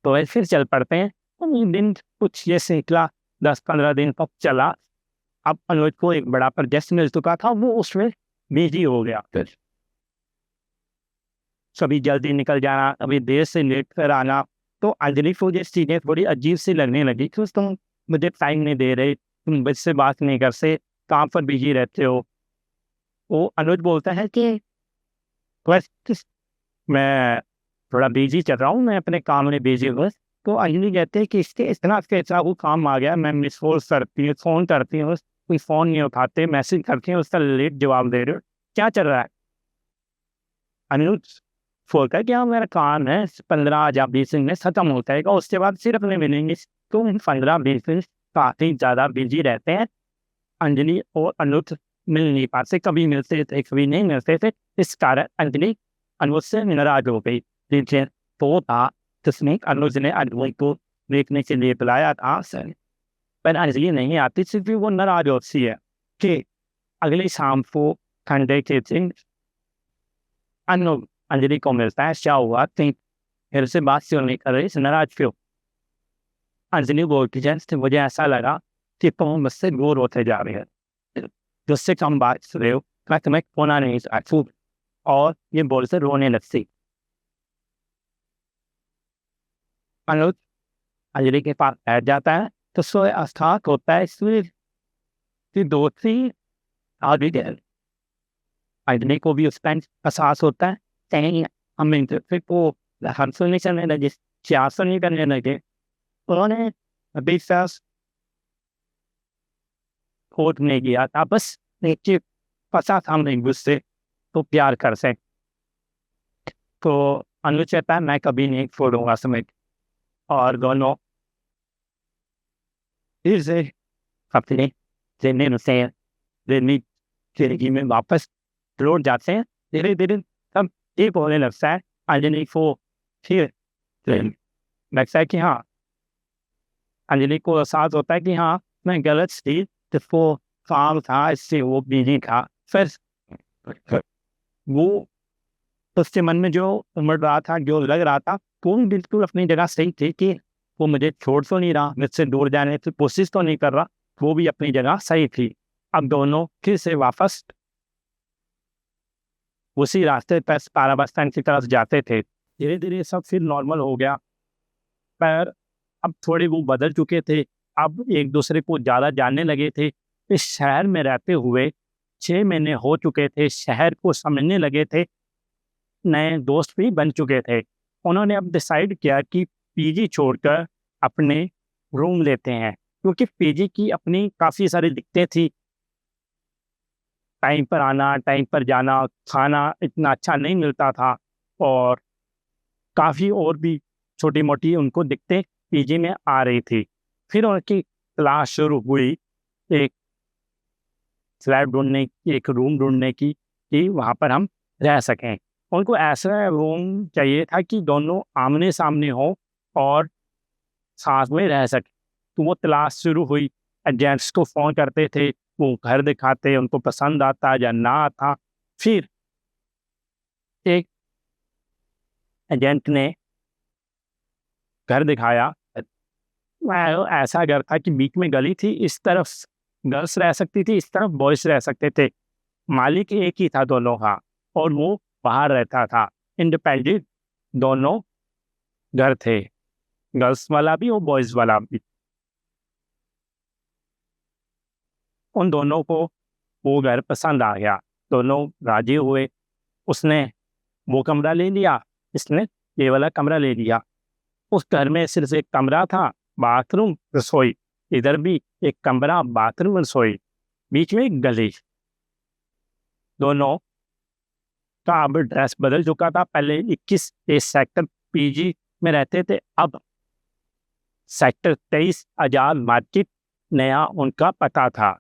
तो फिर चल पड़ते हैं। और एक दिन कुछ ये सिलसिला 10-15 दिन तक चला। अब अनुज को एक बड़ा प्रोजेक्ट मिल चुका था, वो उसमें बिजी हो गया। कभी जल्दी निकल जाना, कभी देर से लेट कर आना, तो अंजलि को ये चीज़ें थोड़ी अजीब सी लगने लगी कि तुम मुझे टाइम नहीं दे रहे, तुम मुझसे बात नहीं करते, काम पर बिजी रहते हो। वो अनुज बोलता है कि बस मैं थोड़ा बिजी चल रहा हूँ, मैं अपने काम में बिजी हूँ। तो अंजलि कहते हैं कि इसके इतना कैसा वो काम आ गया, मैं मिस कॉल करती हूँ, फ़ोन करती हूँ, कोई फ़ोन नहीं उठाते, मैसेज करती हूँ, उसका लेट जवाब दे रहे हो, क्या चल रहा है? अनुज बोलता है कि हाँ मेरा काम है 15 या 20 दिन में ख़त्म हो जाएगा, उसके बाद फिर अपने मिलेंगे। तो इन 15-20 दिन काफ़ी ज़्यादा बिजी रहते हैं। अंजलि और अनुज मिल नहीं पाते, कभी मिलते थे कभी नहीं मिलते थे। इस कारण अंजलि अनुज से नाराज हो गई। लेकिन तो था जिसमें अनुज ने अंजलि को देखने के लिए बुलाया था सर, पर अंजलि नहीं आती, सिर्फ वो नाराज होती है कि अगली शाम को ठंडे के दिन अनुज अंजलि को मिलता है, क्या हुआ तुम फिर से बात क्यों नहीं कर रही, नाराज क्यों? अंजलि बोलती है कि मुझे ऐसा लगा कि तुम मुझसे दूर होते जा रहे हैं, जिससे कम बात कर रहे हो, मैं तुम्हें खोना नहीं चाहती। और ये बोलकर रोने लगती। अनुज अंजलि के पास बैठ जाता है तो सोए अर्थात होता है इसलिए कि दोस्ती आगे गए। अंजलि को भी उस टाइम एहसास होता है कहीं हम इंटरफेट को हंसो नहीं करने लगे, सियासत नहीं करने लगे। उन्होंने अभी सास खोट नहीं किया था, बस नीचे फंसा था हम एक दूसरे तो प्यार कर सके। तो अनुज कहता है मैं कभी नहीं छोड़ूंगा समय। और दोनों फिर से अपने जमीन से जमीन जिंदगी में वापस लौट जाते हैं। धीरे धीरे सब ठीक होने लगता है। अंजलि को फिर लगता है कि हाँ, अंजलि को एहसास होता है कि हाँ मैं गलत थी, जिसको काम था इससे वो बिजी था। फिर वो उसके मन में जो उमड़ रहा था, जो लग रहा था, वो भी बिल्कुल अपनी जगह सही थी कि वो मुझे छोड़ तो नहीं रहा, मुझसे दूर जाने की कोशिश तो नहीं कर रहा, वो भी अपनी जगह सही थी। अब दोनों फिर से वापस उसी रास्ते पर ताराबास्तान की तरफ जाते थे। धीरे धीरे सब फिर नॉर्मल हो गया, पर अब थोड़े वो बदल चुके थे। अब एक दूसरे को ज़्यादा जानने लगे थे। इस शहर में रहते हुए 6 महीने हो चुके थे, शहर को समझने लगे थे, नए दोस्त भी बन चुके थे। उन्होंने अब डिसाइड किया कि पीजी छोड़कर अपने रूम लेते हैं, क्योंकि पीजी की अपनी काफ़ी सारी दिक्कतें थी। टाइम पर आना, टाइम पर जाना, खाना इतना अच्छा नहीं मिलता था, और काफ़ी और भी छोटी-मोटी उनको दिक्कतें पीजी में आ रही थी। फिर उनकी तलाश शुरू हुई एक फ्लैट ढूँढने की, एक रूम ढूँढने की, कि वहाँ पर हम रह सकें। उनको ऐसा रूम चाहिए था कि दोनों आमने-सामने हों और साथ में रह सकें। तो वो तलाश शुरू हुई। एजेंट्स को फ़ोन करते थे, वो घर दिखाते, उनको पसंद आता या ना आता। फिर एक एजेंट ने घर दिखाया। वो ऐसा घर था कि बीच में गली थी, इस तरफ गर्ल्स रह सकती थी, इस तरफ बॉयज़ रह सकते थे। मालिक एक ही था दोनों का, और वो बाहर रहता था। इंडिपेंडेंट दोनों घर थे, गर्ल्स वाला भी और बॉयज़ वाला भी। उन दोनों को वो घर पसंद आ गया, दोनों राज़ी हुए। उसने वो कमरा ले लिया, इसने ये वाला कमरा ले लिया। उस घर में सिर्फ एक कमरा था, बाथरूम, रसोई। इधर भी एक कमरा, बाथरूम, रसोई, बीच में एक गली। दोनों का अब ड्रेस बदल चुका था। पहले 21 ए सेक्टर पीजी में रहते थे, अब सेक्टर 23 आजाद मार्केट नया उनका पता था।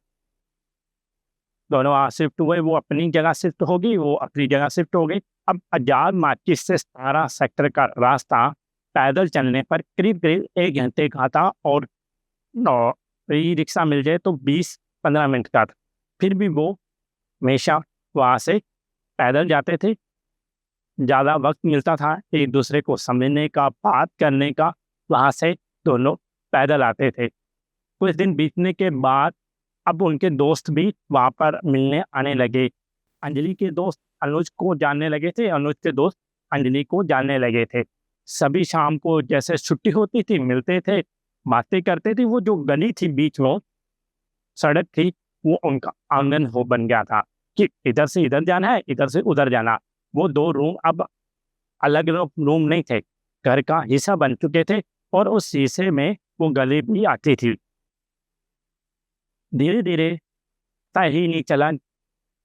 दोनों वहाँ शिफ्ट हुए, वो अपनी जगह शिफ्ट होगी, वो अपनी जगह शिफ्ट हो गई। अब आजाद मार्केट से 17 सेक्टर का रास्ता पैदल चलने पर करीब करीब 1 घंटे का था, और ई रिक्शा मिल जाए तो 20-15 मिनट का था। फिर भी वो हमेशा वहाँ से पैदल जाते थे। ज़्यादा वक्त मिलता था एक दूसरे को समझने का, बात करने का। वहाँ से दोनों पैदल आते थे। कुछ दिन बीतने के बाद अब उनके दोस्त भी वहाँ पर मिलने आने लगे। अंजलि के दोस्त अनुज को जानने लगे थे, अनुज के दोस्त अंजलि को जानने लगे थे। सभी शाम को जैसे छुट्टी होती थी मिलते थे, बातें करते थे। वो जो गली थी बीच में सड़क थी, वो उनका आंगन हो बन गया था कि इधर से इधर जाना है, इधर से उधर जाना। वो 2 रूम अब अलग अलग रूम नहीं थे, घर का हिस्सा बन चुके थे और उस शीशे में वो गली भी आती थी। धीरे धीरे पता ही नहीं चला,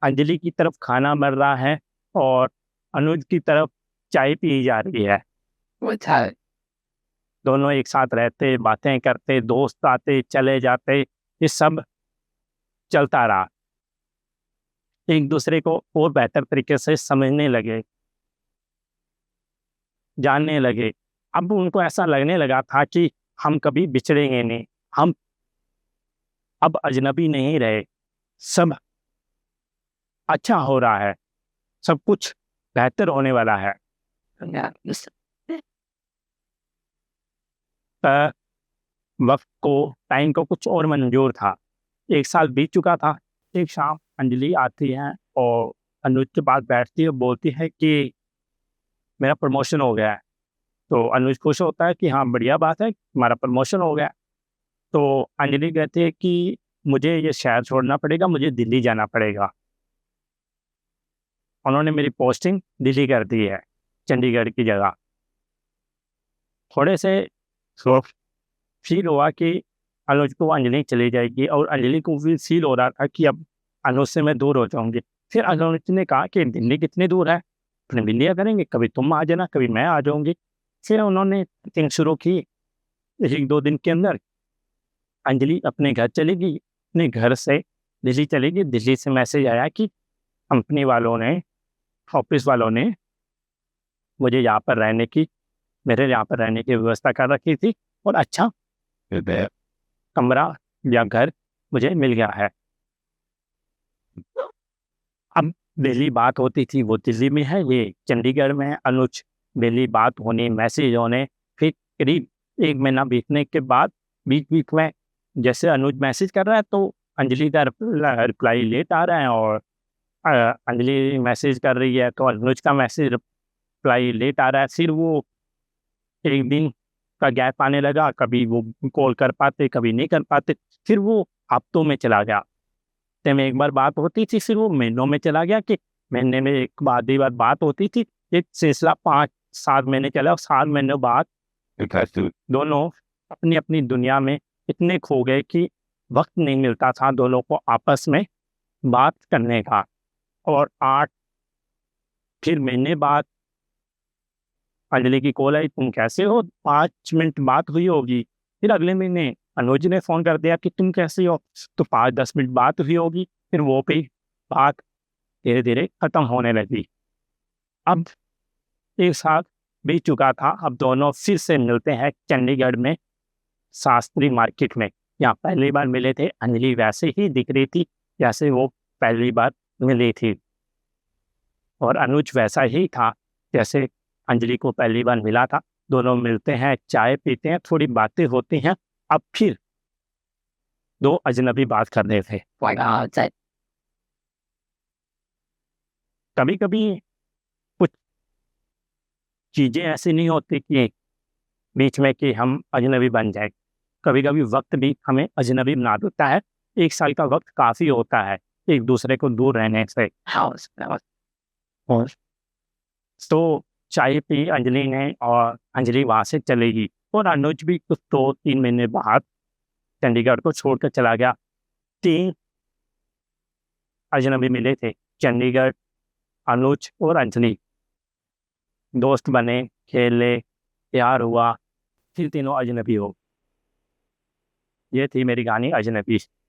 अंजलि की तरफ खाना बन रहा है और अनुज की तरफ चाय पी जा रही है। दोनों एक साथ रहते, बातें करते, दोस्त आते चले जाते, ये सब चलता रहा। एक दूसरे को और बेहतर तरीके से समझने लगे, जानने लगे। अब उनको ऐसा लगने लगा था कि हम कभी बिछड़ेंगे नहीं, हम अब अजनबी नहीं रहे, सब अच्छा हो रहा है, सब कुछ बेहतर होने वाला है। वक्त को, टाइम को कुछ और मंजूर था। 1 साल बीत चुका था। एक शाम अंजलि आती है और अनुज के पास बैठती है, बोलती है कि मेरा प्रमोशन हो गया है। तो अनुज खुश होता है कि हाँ बढ़िया बात है, तुम्हारा प्रमोशन हो गया। तो अंजलि कहती है कि मुझे ये शहर छोड़ना पड़ेगा, मुझे दिल्ली जाना पड़ेगा। उन्होंने मेरी पोस्टिंग दिल्ली कर दी है, चंडीगढ़ की जगह। थोड़े से फील हुआ कि अनुज को अंजलि चली जाएगी और अंजलि को भी फील हो रहा था कि अब अनुज से मैं दूर हो जाऊंगी। फिर अनुज ने कहा कि दिल्ली कितनी दूर है, अपने मिलिया करेंगे, कभी तुम आ जाना, कभी मैं आ जाऊंगी। फिर उन्होंने मीटिंग शुरू की। 1-2 दिन के अंदर अंजलि अपने घर चली गई, अपने घर से दिल्ली चली गई। दिल्ली से मैसेज आया कि कंपनी वालों ने, ऑफिस वालों ने मुझे यहाँ पर रहने की, मेरे यहाँ पर रहने की व्यवस्था कर रखी थी और अच्छा कमरा या घर मुझे मिल गया है। अब दिल्ली बात होती थी, वो दिल्ली में है, ये चंडीगढ़ में है। अनुज दिल्ली बात होने, मैसेज होने, फिर करीब 1 महीना बीतने के बाद बीच बीच में जैसे अनुज मैसेज कर रहा है तो अंजलि का रिप्लाई लेट आ रहा है, और अंजलि मैसेज कर रही है तो अनुज का मैसेज रिप्लाई लेट आ रहा है। फिर वो 1 दिन का गैप आने लगा, कभी वो कॉल कर पाते, कभी नहीं कर पाते। फिर वो हफ्तों में चला गया। हफ्ते में 1 बार बात होती थी, फिर वो महीनों में चला गया कि महीने में 1 आधी बार बात होती थी। एक सिलसिला 5-7 महीने चला और 7 महीनों बाद दोनों अपनी अपनी दुनिया में इतने खो गए कि वक्त नहीं मिलता था दोनों को आपस में बात करने का। और 8 फिर महीने बाद अंजलि की कॉल आई, तुम कैसे हो? 5 मिनट बात हुई होगी। फिर अगले महीने अनुज ने फोन कर दिया कि तुम कैसे हो, तो 5-10 मिनट बात हुई होगी। फिर वो भी बात धीरे धीरे खत्म होने लगी। अब 1 साल बीत चुका था। अब दोनों फिर से मिलते हैं चंडीगढ़ में, शास्त्री मार्केट में। यहाँ पहली बार मिले थे, अंजलि वैसे ही दिख रही थी जैसे वो पहली बार मिली थी, और अनुज वैसा ही था जैसे अंजलि को पहली बार मिला था। दोनों मिलते हैं, चाय पीते हैं, थोड़ी बातें होती हैं। अब फिर 2 अजनबी बात कर रहे थे। कभी कभी कुछ चीजें ऐसी नहीं होती कि बीच में कि हम अजनबी बन जाए। कभी कभी वक्त भी हमें अजनबी बना देता है। 1 साल का वक्त काफी होता है एक दूसरे को दूर रहने से। और तो चाय पी अंजलि ने और अंजलि वहां से चली गई, और अनुज भी कुछ 2-3 महीने बाद चंडीगढ़ को छोड़कर चला गया। 3 अजनबी मिले थे, चंडीगढ़, अनुज और अंजलि। दोस्त बने, खेले, प्यार हुआ, फिर तीनों अजनबी हो। ये थी मेरी कहानी अजनबी।